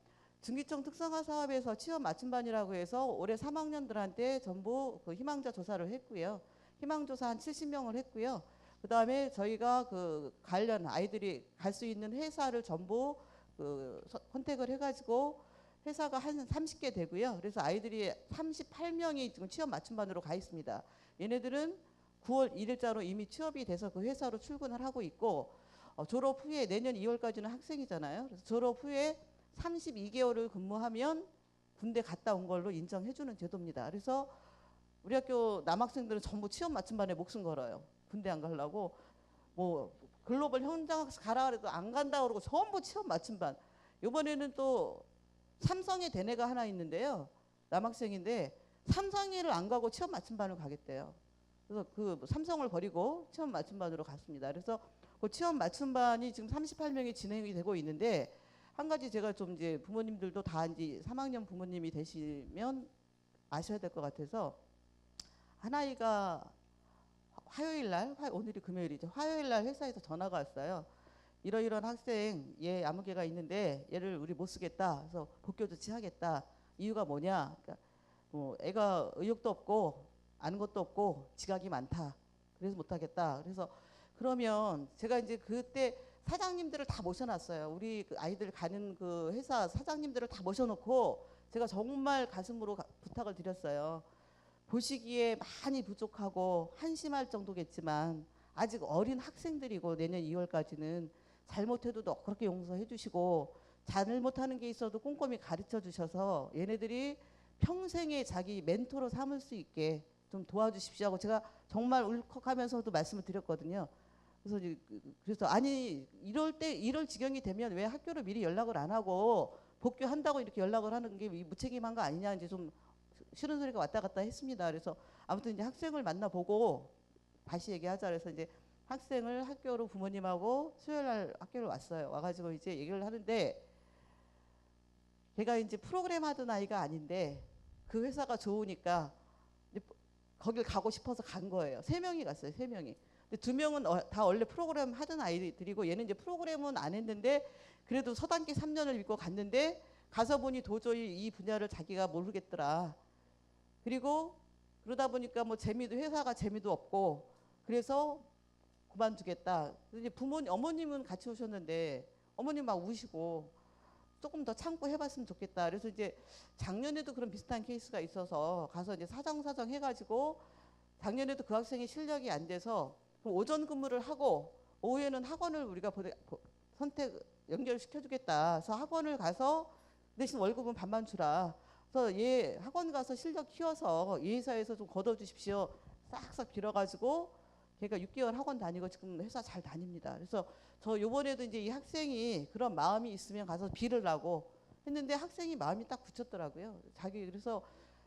중기청 특성화 사업에서 취업 맞춤반이라고 해서 올해 3학년들한테 전부 그 희망자 조사를 했고요. 희망조사 한 70명을 했고요. 그 다음에 저희가 그 관련 아이들이 갈 수 있는 회사를 전부 그 선택을 해가지고 회사가 한 30개 되고요. 그래서 아이들이 38명이 지금 취업 맞춤반으로 가 있습니다. 얘네들은 9월 1일자로 이미 취업이 돼서 그 회사로 출근을 하고 있고 졸업 후에 내년 2월까지는 학생이잖아요. 그래서 졸업 후에 32개월을 근무하면 군대 갔다 온 걸로 인정해주는 제도입니다. 그래서 우리 학교 남학생들은 전부 취업 맞춤반에 목숨 걸어요. 군대 안 가려고 뭐 글로벌 현장학습 가라 그래도 안 간다 그러고 전부 취업 맞춤반. 이번에는 또 삼성에 된 애가 하나 있는데요. 남학생인데 삼성에를 안 가고 취업 맞춤반을 가겠대요. 그래서 그 삼성을 버리고 취업 맞춤반으로 갔습니다. 그래서 그 취업 맞춤반이 지금 38명이 진행이 되고 있는데 한 가지 제가 좀 이제 부모님들도 다 이제 3학년 부모님이 되시면 아셔야 될 것 같아서 한 아이가 화요일 날 오늘이 금요일이죠. 화요일 날 회사에서 전화가 왔어요. 이러이러한 학생 얘 아무개가 있는데 얘를 우리 못 쓰겠다. 그래서 복교 조치하겠다. 이유가 뭐냐? 그러니까 뭐 애가 의욕도 없고 아는 것도 없고 지각이 많다. 그래서 못 하겠다. 그래서 그러면 제가 이제 그때 사장님들을 다 모셔놨어요. 우리 그 아이들 가는 그 회사 사장님들을 다 모셔놓고 제가 정말 가슴으로 부탁을 드렸어요. 보시기에 많이 부족하고 한심할 정도겠지만 아직 어린 학생들이고 내년 2월까지는 잘못해도 그렇게 용서해 주시고 잘못하는 게 있어도 꼼꼼히 가르쳐 주셔서 얘네들이 평생에 자기 멘토로 삼을 수 있게 좀 도와주십시오 하고 제가 정말 울컥하면서도 말씀을 드렸거든요. 그래서 아니 이럴 지경이 되면 왜 학교를 미리 연락을 안 하고 복귀한다고 이렇게 연락을 하는 게 무책임한 거 아니냐 이제 좀 싫은 소리가 왔다 갔다 했습니다. 그래서 아무튼 이제 학생을 만나보고 다시 얘기하자 그래서 이제 학생을 학교로 부모님하고 수요일 날 학교를 왔어요. 와가지고 이제 얘기를 하는데 걔가 이제 프로그램 하던 아이가 아닌데 그 회사가 좋으니까 이제 거길 가고 싶어서 간 거예요. 3명이 갔어요. 3명이. 근데 2명은 다 원래 프로그램 하던 아이들이고 얘는 이제 프로그램은 안 했는데 그래도 서단계 3년을 믿고 갔는데 가서 보니 도저히 이 분야를 자기가 모르겠더라. 그리고 그러다 보니까 뭐 재미도 회사가 재미도 없고 그래서 그만두겠다. 이제 부모님 어머님은 같이 오셨는데 어머님 막 우시고 조금 더 참고 해봤으면 좋겠다. 그래서 이제 작년에도 그런 비슷한 케이스가 있어서 가서 이제 사정 해가지고 작년에도 그 학생이 실력이 안 돼서 오전 근무를 하고 오후에는 학원을 우리가 선택 연결시켜주겠다. 그래서 학원을 가서 대신 월급은 반만 주라. 그래서 얘 학원 가서 실력 키워서 이 회사에서 좀 걷어주십시오. 싹싹 빌어가지고 걔가 6개월 학원 다니고 지금 회사 잘 다닙니다. 그래서 저 요번에도 이제 이 학생이 그런 마음이 있으면 가서 빌으려고 했는데 학생이 마음이 딱 굳혔더라고요. 그래서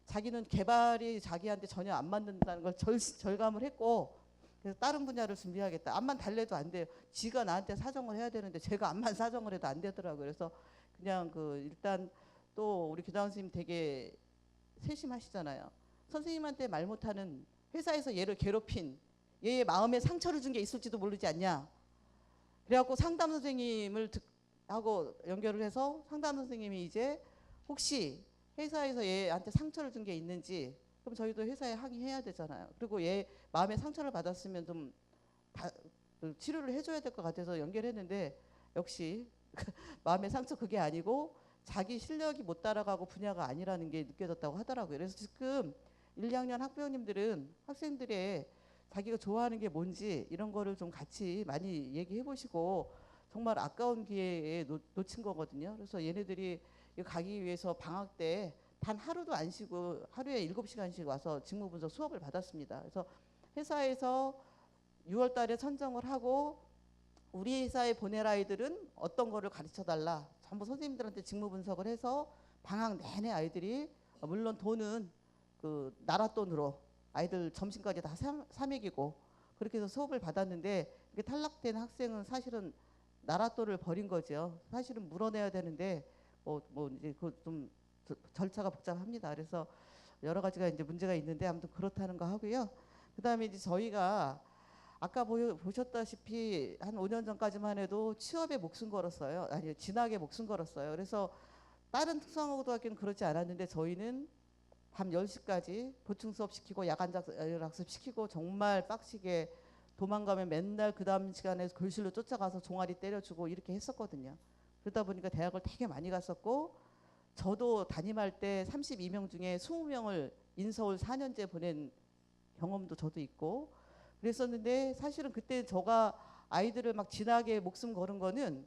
자기는 개발이 자기한테 전혀 안 맞는다는 걸 절감을 했고 그래서 다른 분야를 준비하겠다. 암만 달래도 안 돼요. 지가 나한테 사정을 해야 되는데 제가 암만 사정을 해도 안 되더라고요. 그래서 그냥 일단 또 우리 교장 선생님 되게 세심하시잖아요. 선생님한테 말 못하는 회사에서 얘를 괴롭힌 얘의 마음에 상처를 준 게 있을지도 모르지 않냐. 그래갖고 상담 선생님을 하고 연결을 해서 상담 선생님이 이제 혹시 회사에서 얘한테 상처를 준 게 있는지 그럼 저희도 회사에 항의해야 되잖아요. 그리고 얘 마음에 상처를 받았으면 좀 치료를 해줘야 될 것 같아서 연결했는데 역시 마음의 상처 그게 아니고 자기 실력이 못 따라가고 분야가 아니라는 게 느껴졌다고 하더라고요. 그래서 지금 1, 2학년 학부모님들은 학생들의 자기가 좋아하는 게 뭔지 이런 거를 좀 같이 많이 얘기해 보시고 정말 아까운 기회에 놓친 거거든요. 그래서 얘네들이 가기 위해서 방학 때 단 하루도 안 쉬고 하루에 7시간씩 와서 직무분석 수업을 받았습니다. 그래서 회사에서 6월 달에 선정을 하고 우리 회사에 보낼 아이들은 어떤 거를 가르쳐 달라. 전부 선생님들한테 직무 분석을 해서 방학 내내 아이들이 물론 돈은 그 나라 돈으로 아이들 점심까지 다 사먹이고 그렇게 해서 수업을 받았는데 이게 탈락된 학생은 사실은 나라 돈을 버린 거죠. 사실은 물어내야 되는데 이제 그 좀 절차가 복잡합니다. 그래서 여러 가지가 이제 문제가 있는데 아무튼 그렇다는 거 하고요. 그다음에 이제 저희가 아까 보셨다시피 한 5년 전까지만 해도 취업에 목숨 걸었어요. 아니 진학에 목숨 걸었어요. 그래서 다른 특성화고등학교는 그렇지 않았는데 저희는 밤 10시까지 보충 수업 시키고 야간 학습 시키고 정말 빡시게 도망가면 맨날 그 다음 시간에 교실로 쫓아가서 종아리 때려주고 이렇게 했었거든요. 그러다 보니까 대학을 되게 많이 갔었고 저도 담임할 때 32명 중에 20명을 인서울 4년제 보낸 경험도 저도 있고 그랬었는데 사실은 그때 저가 아이들을 막 진하게 목숨 걸은 거는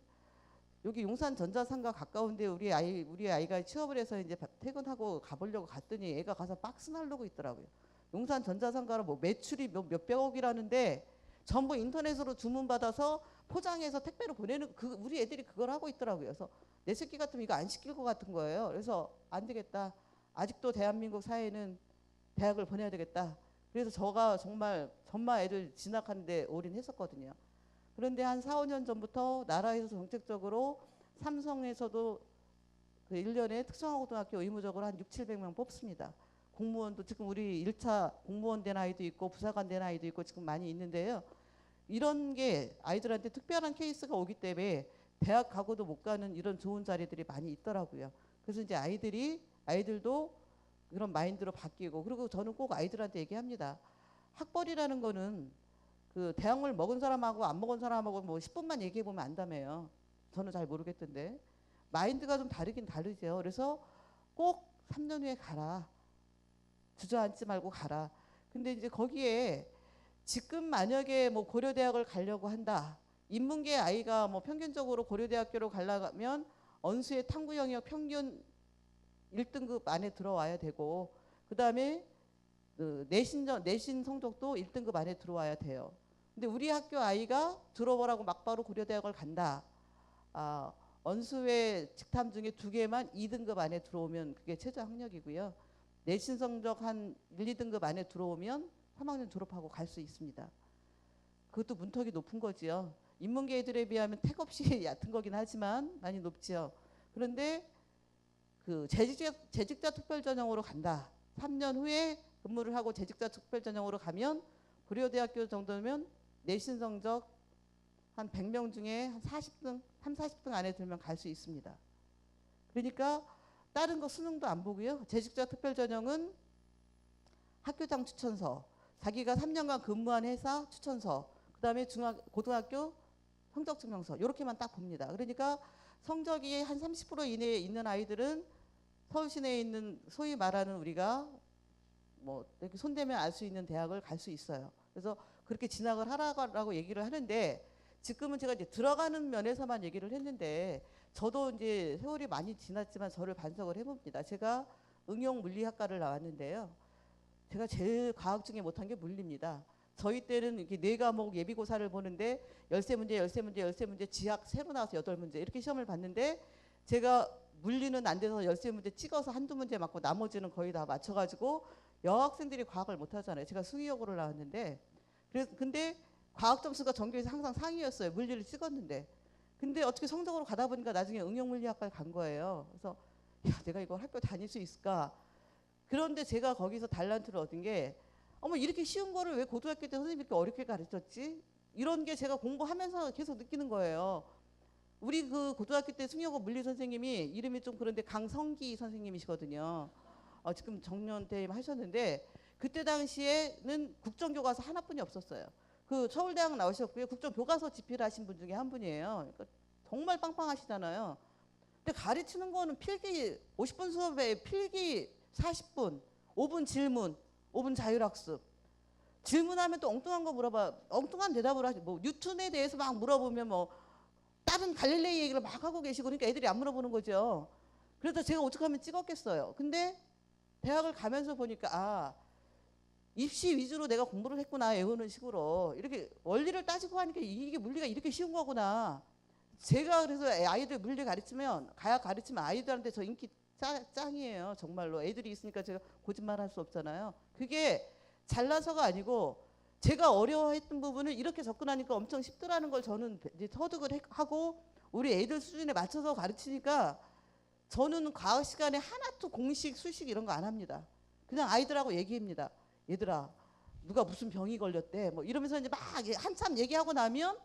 여기 용산 전자상가 가까운데 우리 아이가 취업을 해서 이제 퇴근하고 가보려고 갔더니 애가 가서 박스 날르고 있더라고요. 용산 전자상가로 뭐 매출이 몇백억이라는데 전부 인터넷으로 주문 받아서 포장해서 택배로 보내는 우리 애들이 그걸 하고 있더라고요. 그래서 내 새끼 같으면 이거 안 시킬 것 같은 거예요. 그래서 안 되겠다. 아직도 대한민국 사회는 대학을 보내야 되겠다. 그래서 저가 정말 애들 진학하는데 올인했었거든요. 그런데 한 4, 5년 전부터 나라에서 정책적으로 삼성에서도 그 1년에 특성화고등학교 의무적으로 한 6, 700명 뽑습니다. 공무원도 지금 우리 1차 공무원 된 아이도 있고 부사관 된 아이도 있고 지금 많이 있는데요. 이런 게 아이들한테 특별한 케이스가 오기 때문에 대학 가고도 못 가는 이런 좋은 자리들이 많이 있더라고요. 그래서 이제 아이들도 그런 마인드로 바뀌고 그리고 저는 꼭 아이들한테 얘기합니다. 학벌이라는 거는 그 대학을 먹은 사람하고 안 먹은 사람하고 뭐 10분만 얘기해 보면 안다며요. 저는 잘 모르겠던데 마인드가 좀 다르긴 다르죠. 그래서 꼭 3년 후에 가라. 주저앉지 말고 가라. 근데 이제 거기에 지금 만약에 뭐 고려대학을 가려고 한다. 인문계 아이가 뭐 평균적으로 고려대학교로 가려면 언수의 탐구 영역 평균 1등급 안에 들어와야 되고 그다음에 내신 성적도 1등급 안에 들어와야 돼요. 근데 우리 학교 아이가 들어보라고 막바로 고려대학을 간다. 언수의 직탐 중에 2개만 2등급 안에 들어오면 그게 최저 학력이고요. 내신 성적 한 1, 2등급 안에 들어오면 3학년 졸업하고 갈 수 있습니다. 그것도 문턱이 높은 거지요. 인문계 애들에 비하면 택없이 얕은 거긴 하지만 많이 높지요. 그런데 그 재직자 특별 전형으로 간다. 3년 후에 근무를 하고 재직자 특별 전형으로 가면 고려대학교 정도면 내신 성적 한 100명 중에 한 40등, 3, 40등 안에 들면 갈 수 있습니다. 그러니까 다른 거 수능도 안 보고요. 재직자 특별 전형은 학교장 추천서, 자기가 3년간 근무한 회사 추천서, 그다음에 고등학교 성적 증명서 이렇게만 딱 봅니다. 그러니까 성적이 한 30% 이내에 있는 아이들은 서울 시내에 있는 소위 말하는 우리가 뭐 이렇게 손대면 알 수 있는 대학을 갈 수 있어요. 그래서 그렇게 진학을 하라고 얘기를 하는데 지금은 제가 이제 들어가는 면에서만 얘기를 했는데 저도 이제 세월이 많이 지났지만 저를 반성을 해봅니다. 제가 응용 물리학과를 나왔는데요. 제가 제일 과학 중에 못한 게 물리입니다. 저희 때는 이렇게 4과목 예비고사를 보는데 13문제, 13문제, 13문제, 지학 새로 나와서 8문제 이렇게 시험을 봤는데 제가 물리는 안 돼서 13문제 찍어서 한두 문제 맞고 나머지는 거의 다 맞춰가지고 여학생들이 과학을 못하잖아요. 제가 숭의여고를 나왔는데 근데 과학 점수가 전교에서 항상 상위였어요. 물리를 찍었는데 근데 어떻게 성적으로 가다 보니까 나중에 응용물리학과에 간 거예요. 그래서 야, 내가 이거 학교 다닐 수 있을까? 그런데 제가 거기서 달란트를 얻은 게 어머 이렇게 쉬운 거를 왜 고등학교 때 선생님이 이렇게 어렵게 가르쳤지? 이런 게 제가 공부하면서 계속 느끼는 거예요. 우리 그 고등학교 때 숭의여고 물리 선생님이 이름이 좀 그런데 강성기 선생님이시거든요. 지금 정년퇴임 하셨는데 그때 당시에는 국정교과서 하나뿐이 없었어요. 그 서울대학 나오셨고요. 국정교과서 집필하신 분 중에 한 분이에요. 그러니까 정말 빵빵하시잖아요. 근데 가르치는 거는 필기 50분 수업에 필기 40분, 5분 질문, 5분 자율학습. 질문하면 또 엉뚱한 거 물어봐. 엉뚱한 대답을 하지. 뭐 뉴턴에 대해서 막 물어보면 뭐 다른 갈릴레이 얘기를 막 하고 계시고 그러니까 애들이 안 물어보는 거죠. 그래서 제가 어떻게 하면 찍었겠어요. 근데 대학을 가면서 보니까 입시 위주로 내가 공부를 했구나 외우는 식으로 이렇게 원리를 따지고 하니까 이게 물리가 이렇게 쉬운 거구나. 제가 그래서 아이들 물리 가르치면 가야 가르치면 아이들한테 저 인기 짱이에요. 정말로 애들이 있으니까 제가 거짓말할 수 없잖아요. 그게 잘나서가 아니고 제가 어려워했던 부분을 이렇게 접근하니까 엄청 쉽더라는 걸 저는 이제 터득을 하고 우리 애들 수준에 맞춰서 가르치니까 저는 과학 시간에 하나도 공식 수식 이런 거 안 합니다. 그냥 아이들하고 얘기합니다. 얘들아 누가 무슨 병이 걸렸대 뭐 이러면서 이제 막 한참 얘기하고 나면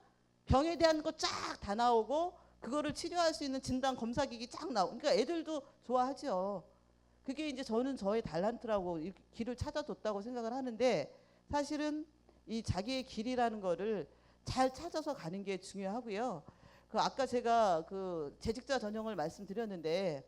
병에 대한 거 쫙 다 나오고 그거를 치료할 수 있는 진단 검사기기 쫙 나오고 그러니까 애들도 좋아하죠. 그게 이제 저는 저의 달란트라고 이렇게 길을 찾아줬다고 생각을 하는데 사실은 이 자기의 길이라는 거를 잘 찾아서 가는 게 중요하고요. 그 아까 제가 그 재직자 전형을 말씀드렸는데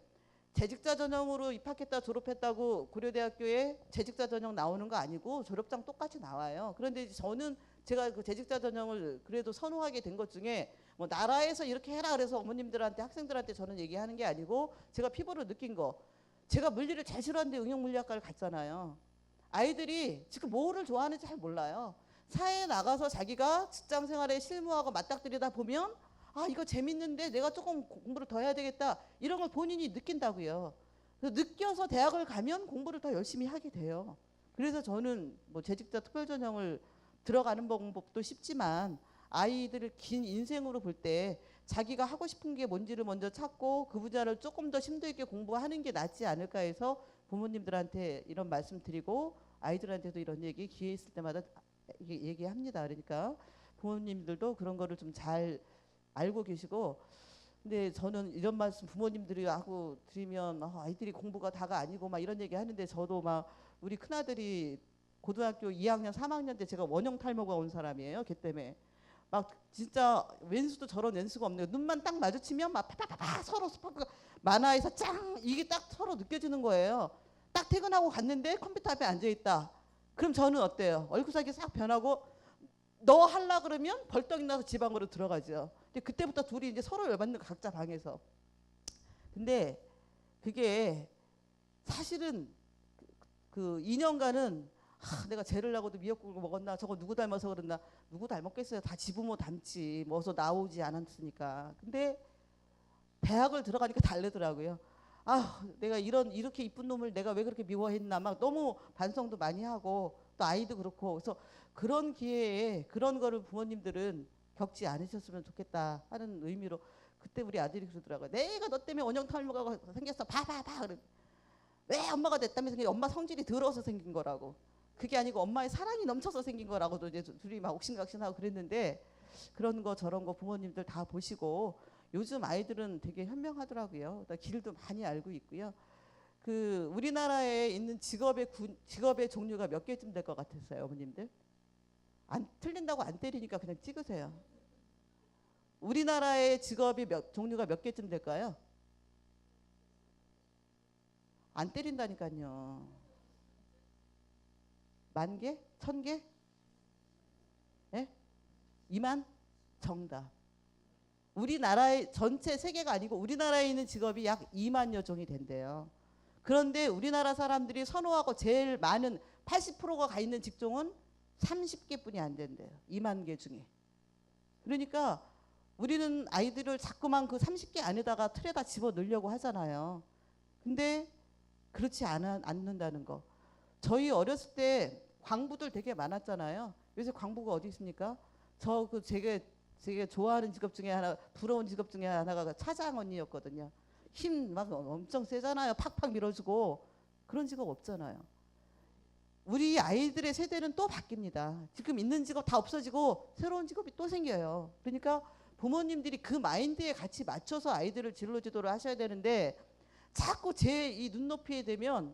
재직자 전형으로 입학했다 졸업했다고 고려대학교에 재직자 전형 나오는 거 아니고 졸업장 똑같이 나와요. 그런데 저는 제가 그 재직자 전형을 그래도 선호하게 된 것 중에 뭐 나라에서 이렇게 해라 그래서 어머님들한테 학생들한테 저는 얘기하는 게 아니고 제가 피부로 느낀 거 제가 물리를 제일 싫어하는데 응용물리학과를 갔잖아요. 아이들이 지금 뭐를 좋아하는지 잘 몰라요. 사회에 나가서 자기가 직장 생활에 실무하고 맞닥뜨리다 보면 이거 재밌는데 내가 조금 공부를 더 해야 되겠다 이런 걸 본인이 느낀다고요. 그래서 느껴서 대학을 가면 공부를 더 열심히 하게 돼요. 그래서 저는 뭐 재직자 특별전형을 들어가는 방법도 쉽지만 아이들을 긴 인생으로 볼 때 자기가 하고 싶은 게 뭔지를 먼저 찾고 그 분야를 조금 더 심도 있게 공부하는 게 낫지 않을까 해서 부모님들한테 이런 말씀 드리고 아이들한테도 이런 얘기 기회 있을 때마다 얘기합니다. 그러니까 부모님들도 그런 거를 좀 잘 알고 계시고 근데 저는 이런 말씀 부모님들이 하고 드리면 아이들이 공부가 다가 아니고 막 이런 얘기 하는데 저도 막 우리 큰아들이 고등학교 2학년 3학년 때 제가 원형 탈모가 온 사람이에요. 걔 때문에 막 진짜 왼수도 저런 왼수가 없네요. 눈만 딱 마주치면 막 파파파파 서로 스파크 만화에서 짱 이게 딱 서로 느껴지는 거예요. 딱 퇴근하고 갔는데 컴퓨터 앞에 앉아 있다. 그럼 저는 어때요? 얼굴색이 싹 변하고 너 할라 그러면 벌떡 일어나서 지방으로 들어가죠. 근데 그때부터 둘이 이제 서로 열받는 거 각자 방에서. 근데 그게 사실은 그 2년간은 내가 쟤를 나고도 미역국을 먹었나 저거 누구 닮아서 그랬나 누구 닮았겠어요. 다 지부모 닮지 뭐 어서 나오지 않았으니까. 근데 대학을 들어가니까 다르더라고요. 내가 이렇게 이쁜 놈을 내가 왜 그렇게 미워했나 막 너무 반성도 많이 하고 또 아이도 그렇고 그래서 그런 기회에 그런 거를 부모님들은 겪지 않으셨으면 좋겠다 하는 의미로 그때 우리 아들이 그러더라고요. 내가 너 때문에 원형 탈모가 생겼어. 봐봐. 왜 엄마가 됐다면서 그냥 엄마 성질이 더러워서 생긴 거라고. 그게 아니고 엄마의 사랑이 넘쳐서 생긴 거라고도 이제 둘이 막 옥신각신하고 그랬는데 그런 거 저런 거 부모님들 다 보시고 요즘 아이들은 되게 현명하더라고요. 길도 많이 알고 있고요. 그 우리나라에 있는 직업의 종류가 몇 개쯤 될 것 같았어요, 어머님들? 안 틀린다고 안 때리니까 그냥 찍으세요. 우리나라의 직업이 종류가 몇 개쯤 될까요? 안 때린다니까요. 10,000개? 1,000개? 예? 2만? 정답. 우리나라의 전체 세계가 아니고 우리나라에 있는 직업이 약 2만여 종이 된대요. 그런데 우리나라 사람들이 선호하고 제일 많은 80%가 가 있는 직종은 30개뿐이 안 된대요. 2만 개 중에. 그러니까 우리는 아이들을 자꾸만 그 30개 안에다가 틀에다 집어넣으려고 하잖아요. 근데 그렇지 않는다는 거. 저희 어렸을 때 광부들 되게 많았잖아요. 요새 광부가 어디 있습니까? 저 그 되게 좋아하는 직업 중에 하나, 부러운 직업 중에 하나가 차장 언니였거든요. 힘 막 엄청 세잖아요. 팍팍 밀어주고. 그런 직업 없잖아요. 우리 아이들의 세대는 또 바뀝니다. 지금 있는 직업 다 없어지고 새로운 직업이 또 생겨요. 그러니까 부모님들이 그 마인드에 같이 맞춰서 아이들을 진로 지도를 하셔야 되는데 자꾸 제 이 눈높이에 되면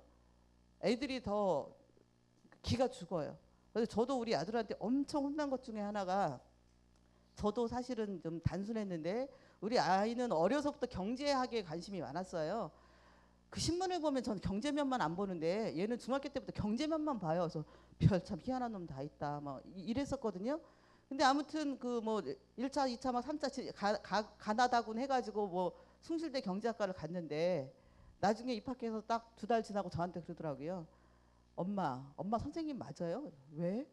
애들이 더 기가 죽어요. 그래서 저도 우리 아들한테 엄청 혼난 것 중에 하나가 저도 사실은 좀 단순했는데 우리 아이는 어려서부터 경제학에 관심이 많았어요. 그 신문을 보면 저는 경제면만 안 보는데 얘는 중학교 때부터 경제면만 봐요. 그래서 별 참 희한한 놈 다 있다. 막 이랬었거든요. 근데 아무튼 그 뭐 1차, 2차, 막 3차 가나다군 해가지고 뭐 숭실대 경제학과를 갔는데 나중에 입학해서 딱 2달 지나고 저한테 그러더라고요. 엄마 선생님 맞아요? 왜?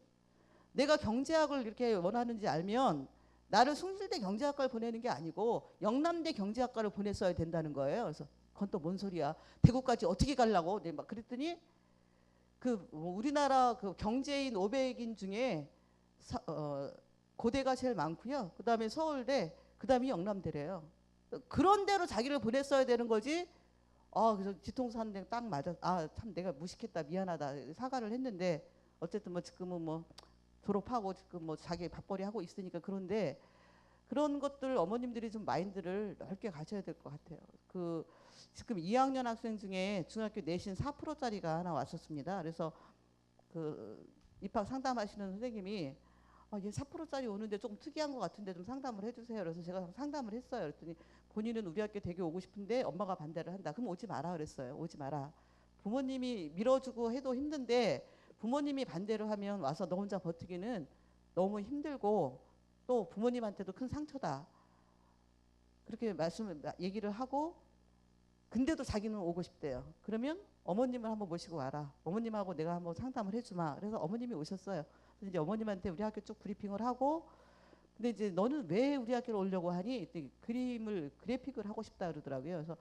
내가 경제학을 이렇게 원하는지 알면 나를 숭실대 경제학과를 보내는 게 아니고 영남대 경제학과를 보냈어야 된다는 거예요. 그래서 그건 또 뭔 소리야? 대구까지 어떻게 가려고? 네, 막 그랬더니 그 우리나라 그 경제인 500인 중에 고대가 제일 많고요. 그다음에 서울대, 그다음이 영남대래요. 그런 데로 자기를 보냈어야 되는 거지. 그래서 뒤통수 한 대 딱 맞아. 참 내가 무식했다. 미안하다. 사과를 했는데 어쨌든 뭐 지금은 뭐 졸업하고 지금 뭐 자기 밥벌이 하고 있으니까. 그런데 그런 것들 어머님들이 좀 마인드를 넓게 가셔야 될 것 같아요. 그 지금 2학년 학생 중에 중학교 내신 4%짜리가 하나 왔었습니다. 그래서 그 입학 상담하시는 선생님이 얘 4%짜리 오는데 조금 특이한 것 같은데 좀 상담을 해주세요. 그래서 제가 상담을 했어요. 그랬더니 본인은 우리 학교 되게 오고 싶은데 엄마가 반대를 한다. 그럼 오지 마라 그랬어요. 오지 마라. 부모님이 밀어주고 해도 힘든데 부모님이 반대를 하면 와서 너 혼자 버티기는 너무 힘들고 또 부모님한테도 큰 상처다. 그렇게 얘기를 하고 근데도 자기는 오고 싶대요. 그러면 어머님을 한번 모시고 와라. 어머님하고 내가 한번 상담을 해주마. 그래서 어머님이 오셨어요. 그래서 이제 어머님한테 우리 학교 쭉 브리핑을 하고 근데 이제 너는 왜 우리 학교로 오려고 하니? 그래픽을 하고 싶다 그러더라고요. 그래서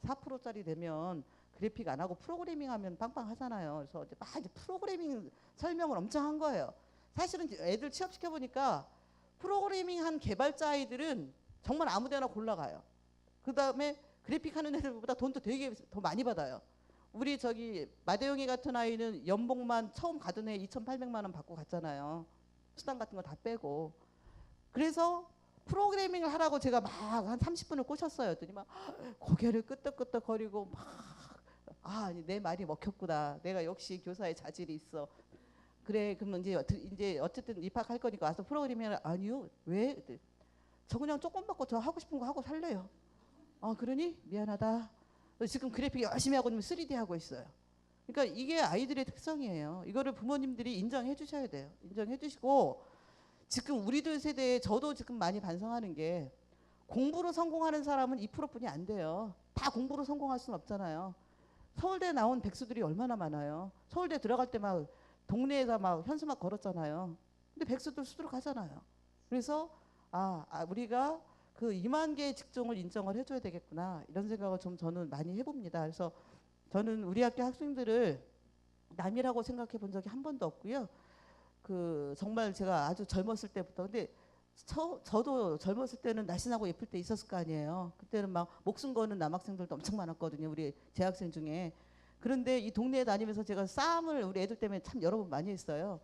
4%짜리 되면 그래픽 안 하고 프로그래밍 하면 빵빵하잖아요. 그래서 이제 막 이제 프로그래밍 설명을 엄청 한 거예요. 사실은 애들 취업시켜 보니까 프로그래밍 한 개발자 아이들은 정말 아무데나 골라가요. 그 다음에 그래픽 하는 애들보다 돈도 되게 더 많이 받아요. 우리 저기 마대용이 같은 아이는 연봉만 처음 가던 해 2,800만 원 받고 갔잖아요. 수당 같은 거 다 빼고. 그래서 프로그래밍을 하라고 제가 막 한 30분을 꼬셨어요. 그랬더니 막 고개를 끄덕끄덕거리고 막 내 말이 먹혔구나. 내가 역시 교사의 자질이 있어. 그래 그러면 이제 어쨌든 입학할 거니까 와서 프로그래밍을 아니요. 왜? 저 그냥 조금 받고 저 하고 싶은 거 하고 살래요. 그러니 미안하다. 지금 그래픽 열심히 하고 있으면 3D 하고 있어요. 그러니까 이게 아이들의 특성이에요. 이거를 부모님들이 인정해 주셔야 돼요. 인정해 주시고 지금 우리들 세대에 저도 지금 많이 반성하는 게 공부로 성공하는 사람은 2%뿐이 안 돼요. 다 공부로 성공할 수는 없잖아요. 서울대 나온 백수들이 얼마나 많아요. 서울대 들어갈 때 막 동네에서 막 현수막 걸었잖아요. 근데 백수들 수두룩하잖아요. 그래서 우리가 그 2만 개의 직종을 인정을 해줘야 되겠구나 이런 생각을 좀 저는 많이 해봅니다. 그래서 저는 우리 학교 학생들을 남이라고 생각해 본 적이 한 번도 없고요. 그 정말 제가 아주 젊었을 때부터 근데 저도 젊었을 때는 날씬하고 예쁠 때 있었을 거 아니에요. 그때는 막 목숨 거는 남학생들도 엄청 많았거든요. 우리 재학생 중에. 그런데 이 동네에 다니면서 제가 싸움을 우리 애들 때문에 참 여러 번 많이 했어요.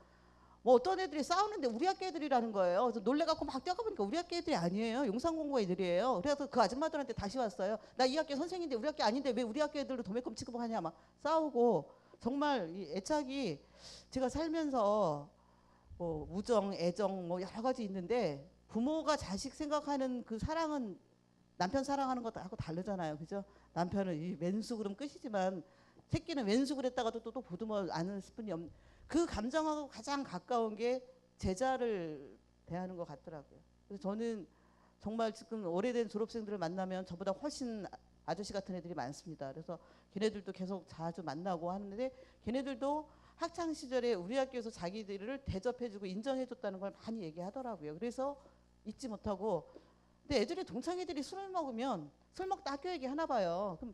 뭐 어떤 애들이 싸우는데 우리 학교 애들이라는 거예요. 그래서 놀래갖고 막 뛰어가보니까 우리 학교 애들이 아니에요. 용산공고 애들이에요. 그래서 그 아줌마들한테 다시 왔어요. 나 이 학교 선생인데 우리 학교 아닌데 왜 우리 학교 애들로 도매금 취급하냐 막 싸우고. 정말 이 애착이 제가 살면서 뭐 우정, 애정 뭐 여러 가지 있는데 부모가 자식 생각하는 그 사랑은 남편 사랑하는 것하고 다르잖아요. 그죠? 남편은 이 왼수 그럼 끝이지만 새끼는 왼수 그랬다가도 또 보듬어 안을 뿐이 없는 그 감정하고 가장 가까운 게 제자를 대하는 것 같더라고요. 그래서 저는 정말 지금 오래된 졸업생들을 만나면 저보다 훨씬 아저씨 같은 애들이 많습니다. 그래서 걔네들도 계속 자주 만나고 하는데 걔네들도 학창 시절에 우리 학교에서 자기들을 대접해주고 인정해줬다는 걸 많이 얘기하더라고요. 그래서 잊지 못하고 근데 애들이 동창애들이 술을 먹으면 술 먹다 학교 얘기하나 봐요. 그럼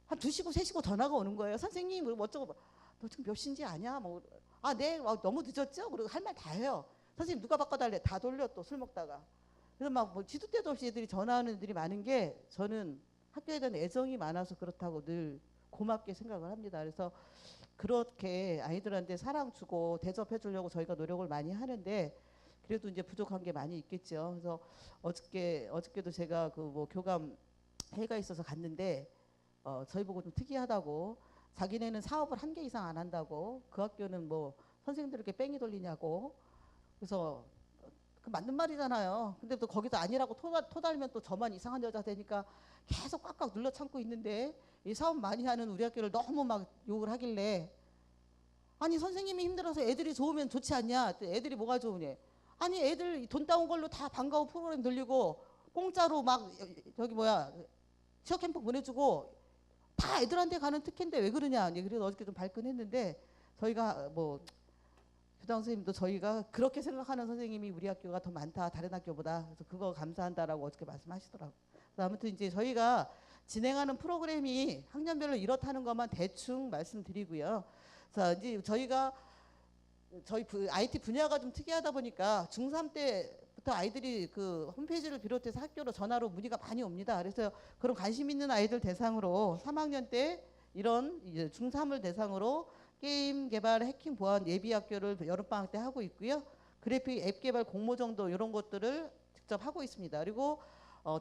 한 2시고 3시고 전화가 오는 거예요. 선생님 뭐 어쩌고 너 지금 몇 시인지 아냐? 뭐 아, 네, 너무 늦었죠? 그리고 할 말 다 해요. 선생님 누가 바꿔달래? 다 돌려 또 술 먹다가. 그래서 막 뭐 지도 때도 없이 애들이 전화하는 애들이 많은 게 저는 학교에 대한 애정이 많아서 그렇다고 늘 고맙게 생각을 합니다. 그래서 그렇게 아이들한테 사랑 주고 대접해 주려고 저희가 노력을 많이 하는데 그래도 이제 부족한 게 많이 있겠죠. 그래서 어저께도 제가 그 뭐 교감 회의가 있어서 갔는데 저희 보고 좀 특이하다고 자기네는 사업을 1개 이상 안 한다고 그 학교는 뭐 선생님들에게 뺑이 돌리냐고 그래서 그 맞는 말이잖아요. 근데 또 거기서 아니라고 토달면 또 저만 이상한 여자 되니까 계속 꽉꽉 눌러 참고 있는데 이 사업 많이 하는 우리 학교를 너무 막 욕을 하길래 아니 선생님이 힘들어서 애들이 좋으면 좋지 않냐? 애들이 뭐가 좋으냐? 아니 애들 돈 따온 걸로 다 방과후 프로그램 돌리고 공짜로 막 저기 뭐야 취업 캠프 보내주고 다 애들한테 가는 특혜인데 왜 그러냐? 그래서 어저께 좀 발끈했는데 저희가 뭐 교장 선생님도 저희가 그렇게 생각하는 선생님이 우리 학교가 더 많다 다른 학교보다 그래서 그거 감사한다라고 어저께 말씀하시더라고요. 아무튼 이제 저희가 진행하는 프로그램이 학년별로 이렇다는 것만 대충 말씀드리고요. 자 이제 저희가 저희 IT 분야가 좀 특이하다 보니까 중3 때부터 아이들이 그 홈페이지를 비롯해서 학교로 전화로 문의가 많이 옵니다. 그래서 그런 관심 있는 아이들 대상으로 3학년 때 이런 이제 중3을 대상으로 게임 개발, 해킹 보안 예비 학교를 여름방학 때 하고 있고요. 그래픽 앱 개발 공모정도 이런 것들을 직접 하고 있습니다. 그리고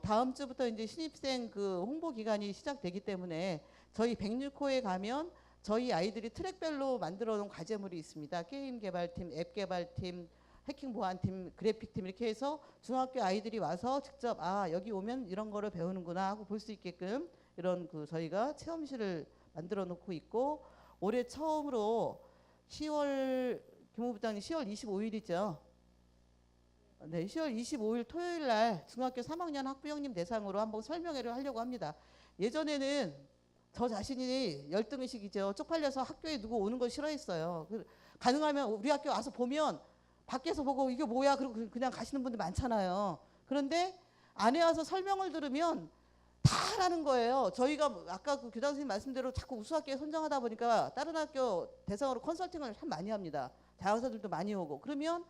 다음 주부터 이제 신입생 그 홍보 기간이 시작되기 때문에 저희 백률코에 가면 저희 아이들이 트랙별로 만들어 놓은 과제물이 있습니다. 게임 개발팀, 앱 개발팀, 해킹 보안팀, 그래픽팀 이렇게 해서 중학교 아이들이 와서 직접 아 여기 오면 이런 거를 배우는구나 하고 볼 수 있게끔 이런 그 저희가 체험실을 만들어 놓고 있고 올해 처음으로 10월 교무부장님 10월 25일이죠. 네, 10월 25일 토요일 날 중학교 3학년 학부형님 대상으로 한번 설명회를 하려고 합니다. 예전에는 저 자신이 열등의식이죠. 쪽팔려서 학교에 누구 오는 걸 싫어했어요. 가능하면 우리 학교 와서 보면 밖에서 보고 이게 뭐야 그리고 그냥 가시는 분들 많잖아요. 그런데 안에 와서 설명을 들으면 다 하라는 거예요. 저희가 아까 그 교장 선생님 말씀대로 자꾸 우수학교에 선정하다 보니까 다른 학교 대상으로 컨설팅을 참 많이 합니다. 자회사들도 많이 오고 그러면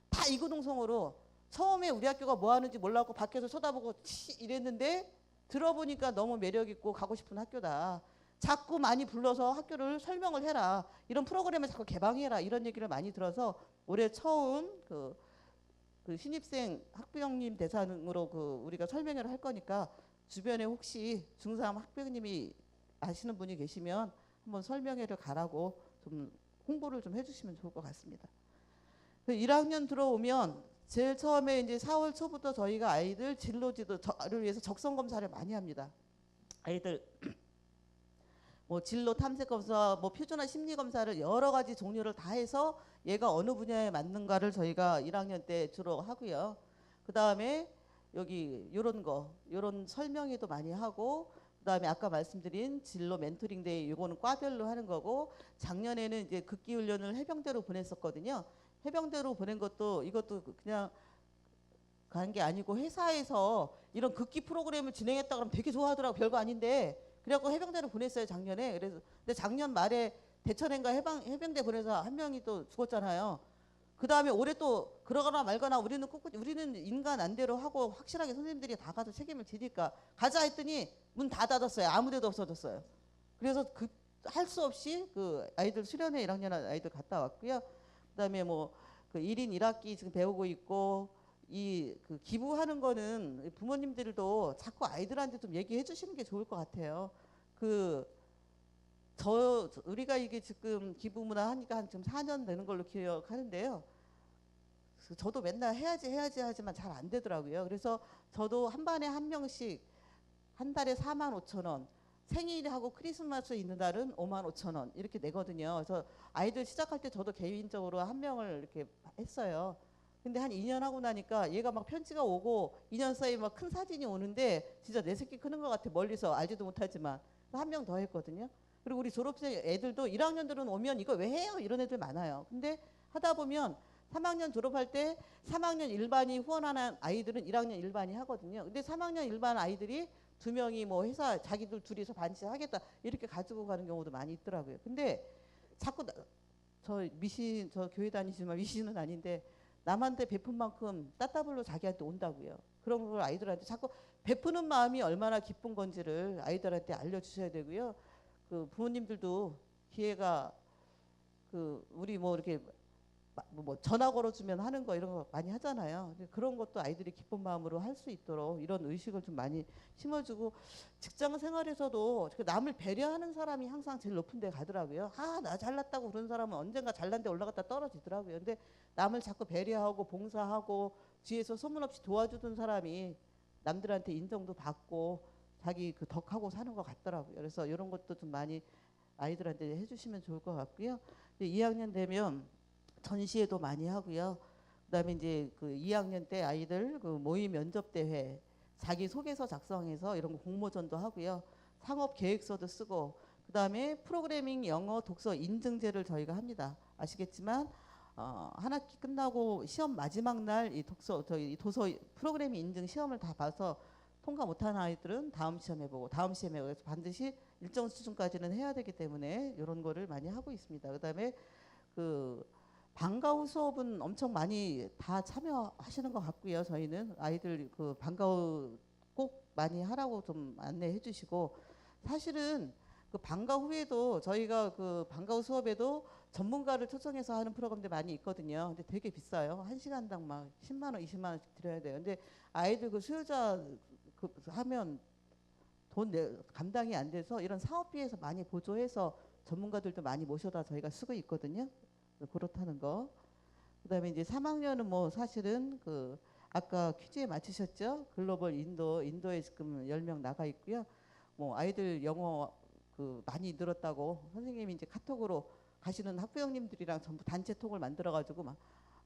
다 이구동성으로 처음에 우리 학교가 뭐 하는지 몰랐고 밖에서 쳐다보고 이랬는데 들어보니까 너무 매력 있고 가고 싶은 학교다. 자꾸 많이 불러서 학교를 설명을 해라. 이런 프로그램을 자꾸 개방해라. 이런 얘기를 많이 들어서 올해 처음 그 신입생 학부형님 대상으로 그 우리가 설명회를 할 거니까 주변에 혹시 중3 학부형님이 아시는 분이 계시면 한번 설명회를 가라고 좀 홍보를 좀 해주시면 좋을 것 같습니다. 1학년 들어오면 제일 처음에 이제 4월 초부터 저희가 아이들 진로지도를 위해서 적성 검사를 많이 합니다. 아이들 뭐 진로 탐색 검사, 뭐 표준화 심리 검사를 여러 가지 종류를 다 해서 얘가 어느 분야에 맞는가를 저희가 1학년 때 주로 하고요. 그 다음에 여기 요런 설명회도 많이 하고 그다음에 아까 말씀드린 진로 멘토링 데이 이거는 과별로 하는 거고 작년에는 이제 극기 훈련을 해병대로 보냈었거든요. 해병대로 보낸 것도 이것도 그냥 간 게 아니고 회사에서 이런 극기 프로그램을 진행했다 그러면 되게 좋아하더라고. 별거 아닌데 그래갖고 해병대로 보냈어요 작년에. 그래서 근데 작년 말에 대천행가 해병대 보내서 한 명이 또 죽었잖아요. 그 다음에 올해 또 그러거나 말거나 우리는 인간 안대로 하고 확실하게 선생님들이 다 가서 책임을 지니까 가자 했더니 문 다 닫았어요. 아무데도 없어졌어요. 그래서 할 수 없이 그 아이들 수련회 1학년 아이들 갔다 왔고요. 그다음에 뭐 그 1인 1학기 지금 배우고 있고 이 그 기부하는 거는 부모님들도 자꾸 아이들한테 좀 얘기해 주시는 게 좋을 것 같아요. 그 우리가 이게 지금 기부 문화 하니까 한 지금 4년 되는 걸로 기억하는데요. 저도 맨날 해야지 하지만 잘 안 되더라고요. 그래서 저도 한 반에 한 명씩 한 달에 45,000원, 생일하고 크리스마스 있는 달은 55,000원 이렇게 내거든요. 그래서 아이들 시작할 때 저도 개인적으로 한 명을 이렇게 했어요. 근데 한 2년 하고 나니까 얘가 막 편지가 오고 2년 사이에 막 큰 사진이 오는데 진짜 내 새끼 크는 것 같아. 멀리서 알지도 못하지만. 한 명 더 했거든요. 그리고 우리 졸업생 애들도 1학년들은 오면 이거 왜 해요? 이런 애들 많아요. 근데 하다 보면 3학년 졸업할 때 3학년 일반이 후원하는 아이들은 1학년 일반이 하거든요. 근데 3학년 일반 아이들이 2명이 뭐 회사 자기들 둘이서 반씩 하겠다 이렇게 가지고 가는 경우도 많이 있더라고요. 근데 자꾸 저 교회 다니지만 미신은 아닌데 남한테 베푼 만큼 따따블로 자기한테 온다고요. 그런 걸 아이들한테 자꾸 베푸는 마음이 얼마나 기쁜 건지를 아이들한테 알려주셔야 되고요. 그 부모님들도 기회가 그 우리 뭐 이렇게 뭐 전화 걸어주면 하는 거 이런 거 많이 하잖아요. 그런 것도 아이들이 기쁜 마음으로 할 수 있도록 이런 의식을 좀 많이 심어주고 직장 생활에서도 남을 배려하는 사람이 항상 제일 높은 데 가더라고요. 나 잘났다고 그런 사람은 언젠가 잘난 데 올라갔다 떨어지더라고요. 근데 남을 자꾸 배려하고 봉사하고 뒤에서 소문없이 도와주던 사람이 남들한테 인정도 받고 자기 그 덕하고 사는 것 같더라고요. 그래서 이런 것도 좀 많이 아이들한테 해주시면 좋을 것 같고요. 2학년 되면 전시회도 많이 하고요. 그다음에 이제 그 2학년 때 아이들 그 모의 면접 대회, 자기 소개서 작성해서 이런 거 공모전도 하고요. 상업 계획서도 쓰고 그다음에 프로그래밍 영어 독서 인증제를 저희가 합니다. 아시겠지만 한 학기 끝나고 시험 마지막 날 이 도서 프로그래밍 인증 시험을 다 봐서 통과 못하는 아이들은 다음 시험 해보고 다음 시험 해보고 그래서 반드시 일정 수준까지는 해야 되기 때문에 이런 거를 많이 하고 있습니다. 그다음에 그 방과 후 수업은 엄청 많이 다 참여하시는 것 같고요. 저희는 아이들 그 방과 후 꼭 많이 하라고 좀 안내해 주시고 사실은 그 방과 후에도 저희가 그 방과 후 수업에도 전문가를 초청해서 하는 프로그램들 많이 있거든요. 근데 되게 비싸요. 1시간당 막 10만 원, 20만 원씩 드려야 돼요. 근데 아이들 그 수요자 그 하면 감당이 안 돼서 이런 사업비에서 많이 보조해서 전문가들도 많이 모셔다 저희가 쓰고 있거든요. 그렇다는 거. 그다음에 이제 3학년은 뭐 사실은 그 아까 퀴즈에 맞히셨죠? 글로벌 인도에 지금 10명 나가 있고요. 뭐 아이들 영어 그 많이 늘었다고 선생님이 이제 카톡으로 가시는 학부형님들이랑 전부 단체톡을 만들어 가지고 막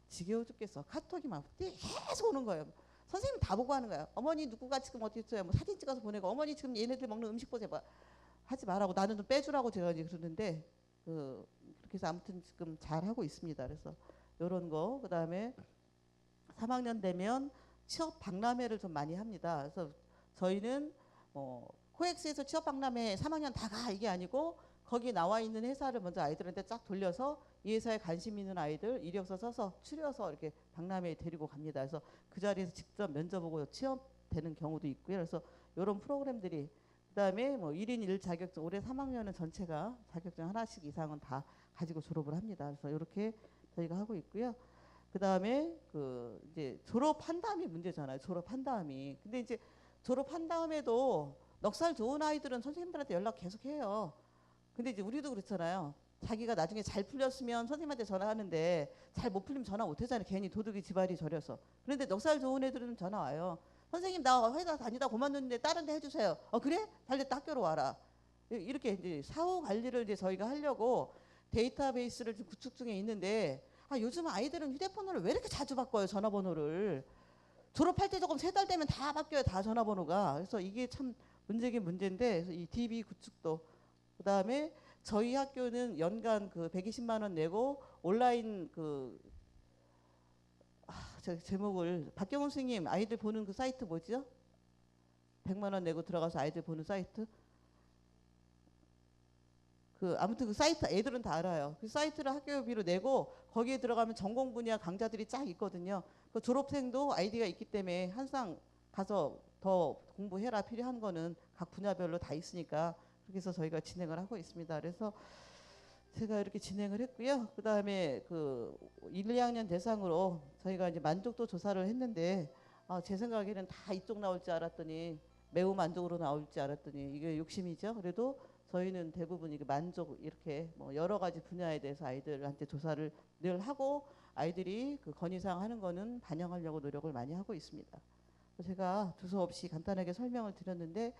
지겨워 죽겠어. 카톡이 막 계속 오는 거예요. 선생님 다 보고 하는 거예요. 어머니 누구가 지금 어디 있어요? 뭐 사진 찍어서 보내고 어머니 지금 얘네들 먹는 음식 보세요. 뭐 하지 말라고 나는 좀 빼주라고 제가 이제 그러는데 그렇게 해서 아무튼 지금 잘 하고 있습니다. 그래서 이런 거 그다음에 3학년 되면 취업 박람회를 좀 많이 합니다. 그래서 저희는 코엑스에서 취업 박람회 3학년 다 가 이게 아니고 거기 나와 있는 회사를 먼저 아이들한테 쫙 돌려서 이 회사에 관심 있는 아이들 이력서 써서 추려서 이렇게 박람회에 데리고 갑니다. 그래서 그 자리에서 직접 면접 보고 취업되는 경우도 있고요. 그래서 이런 프로그램들이 그다음에 뭐 1인 1 자격증 올해 3학년은 전체가 자격증 하나씩 이상은 다 가지고 졸업을 합니다. 그래서 이렇게 저희가 하고 있고요. 그다음에 그 이제 졸업한 다음이 문제잖아요. 졸업한 다음이. 근데 이제 졸업한 다음에도 넉살 좋은 아이들은 선생님들한테 연락 계속 해요. 근데 이제 우리도 그렇잖아요. 자기가 나중에 잘 풀렸으면 선생님한테 전화하는데 잘 못 풀리면 전화 못 하잖아요. 괜히 도둑이 지발이 저려서. 그런데 넉살 좋은 애들은 전화 와요. 선생님 나 회사 다니다 그만뒀는데 다른 데 해주세요. 그래? 잘됐다 학교로 와라. 이렇게 이제 사후 관리를 이제 저희가 하려고 데이터베이스를 좀 구축 중에 있는데 요즘 아이들은 휴대폰을 왜 이렇게 자주 바꿔요 전화번호를. 졸업할 때 조금 3달 되면 다 바뀌어요 다 전화번호가. 그래서 이게 참 문제긴 문제인데 그래서 이 DB 구축도 그다음에 저희 학교는 연간 그 120만 원 내고 온라인 제목을 박경훈 선생님 아이들 보는 그 사이트 뭐죠? 100만 원 내고 들어가서 아이들 보는 사이트. 아무튼 그 사이트 애들은 다 알아요. 그 사이트를 학교비로 내고 거기에 들어가면 전공 분야 강좌들이 쫙 있거든요. 그 졸업생도 아이디가 있기 때문에 항상 가서 더 공부해라 필요한 거는 각 분야별로 다 있으니까 그렇게 해서 저희가 진행을 하고 있습니다. 그래서 제가 이렇게 진행을 했고요. 그다음에 그 1, 2학년 대상으로 저희가 이제 만족도 조사를 했는데 제 생각에는 다 이쪽 나올 줄 알았더니 매우 만족으로 나올 줄 알았더니 이게 욕심이죠. 그래도 저희는 대부분 이게 만족 이렇게 뭐 여러 가지 분야에 대해서 아이들한테 조사를 늘 하고 아이들이 그 건의사항 하는 거는 반영하려고 노력을 많이 하고 있습니다. 제가 두서없이 간단하게 설명을 드렸는데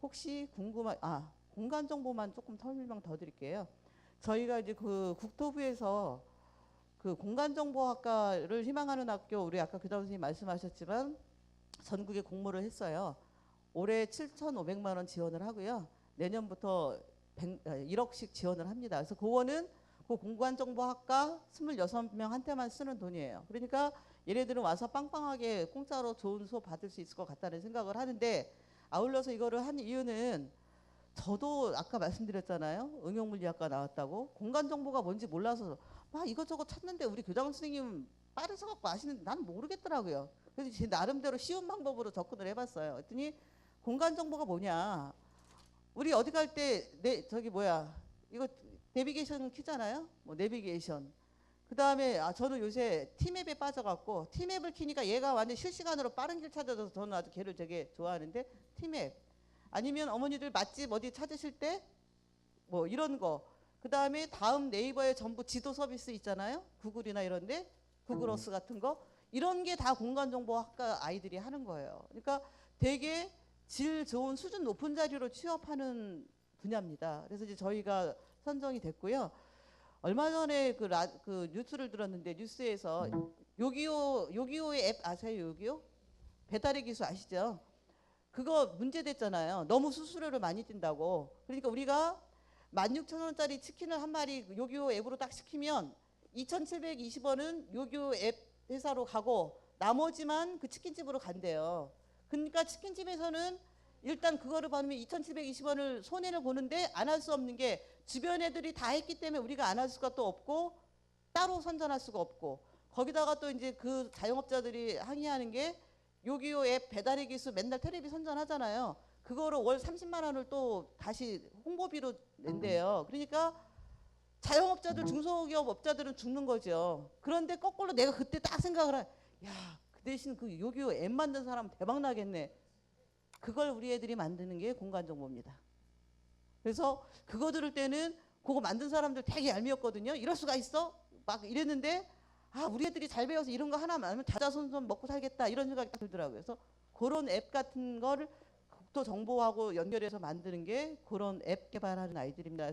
혹시 궁금한 공간 정보만 조금 설명 더 드릴게요. 저희가 이제 그 국토부에서 그 공간정보학과를 희망하는 학교 우리 아까 교장 선생님 말씀하셨지만 전국에 공모를 했어요. 올해 7,500만 원 지원을 하고요. 내년부터 1억씩 지원을 합니다. 그래서 그거는 그 공간정보학과 26명한테만 쓰는 돈이에요. 그러니까 얘네들은 와서 빵빵하게 공짜로 좋은 수업 받을 수 있을 것 같다는 생각을 하는데 아울러서 이거를 한 이유는 저도 아까 말씀드렸잖아요. 응용물리학과 나왔다고. 공간정보가 뭔지 몰라서 막 이것저것 찾는데 우리 교장 선생님 빠르셔갖고 아시는데 난 모르겠더라고요. 그래서 제 나름대로 쉬운 방법으로 접근을 해봤어요. 그랬더니 공간정보가 뭐냐. 우리 어디 갈 때 이거 내비게이션 키잖아요. 뭐 내비게이션. 그 다음에 저는 요새 티맵에 빠져갖고 티맵을 키니까 얘가 완전 실시간으로 빠른 길 찾아줘서 저는 아주 걔를 되게 좋아하는데 티맵. 아니면 어머니들 맛집 어디 찾으실 때 뭐 이런 거. 그 다음에 다음 네이버에 전부 지도 서비스 있잖아요. 구글이나 이런데 구글어스 같은 거. 이런 게 다 공간정보학과 아이들이 하는 거예요. 그러니까 되게 질 좋은 수준 높은 자리로 취업하는 분야입니다. 그래서 이제 저희가 선정이 됐고요. 얼마 전에 그 뉴스를 들었는데 뉴스에서 요기요의 앱 아세요? 요기요? 배달의 기수 아시죠? 그거 문제됐잖아요. 너무 수수료를 많이 뛴다고. 그러니까 우리가 16,000원짜리 치킨을 한 마리 요기요 앱으로 딱 시키면 2,720원은 요기요 앱 회사로 가고 나머지만 그 치킨집으로 간대요. 그러니까 치킨집에서는 일단 그거를 받으면 2,720원을 손해를 보는데 안 할 수 없는 게 주변 애들이 다 했기 때문에 우리가 안 할 수가 또 없고 따로 선전할 수가 없고 거기다가 또 이제 그 자영업자들이 항의하는 게 요기요 앱 배달의 기수 맨날 텔레비 선전하잖아요. 그거를 월 30만 원을 또 다시 홍보비로 낸대요. 그러니까 자영업자들 중소기업 업자들은 죽는 거죠. 그런데 거꾸로 내가 그때 딱 생각을 그 대신 그 요기요 앱 만든 사람 대박 나겠네. 그걸 우리 애들이 만드는 게 공간정보입니다. 그래서 그거 들을 때는 그거 만든 사람들 되게 얄미웠거든요. 이럴 수가 있어? 막 이랬는데 우리 애들이 잘 배워서 이런 거 하나만 하면 자자손손 먹고 살겠다 이런 생각이 딱 들더라고요. 그래서 그런 앱 같은 거를 국토정보하고 연결해서 만드는 게 그런 앱 개발하는 아이들입니다.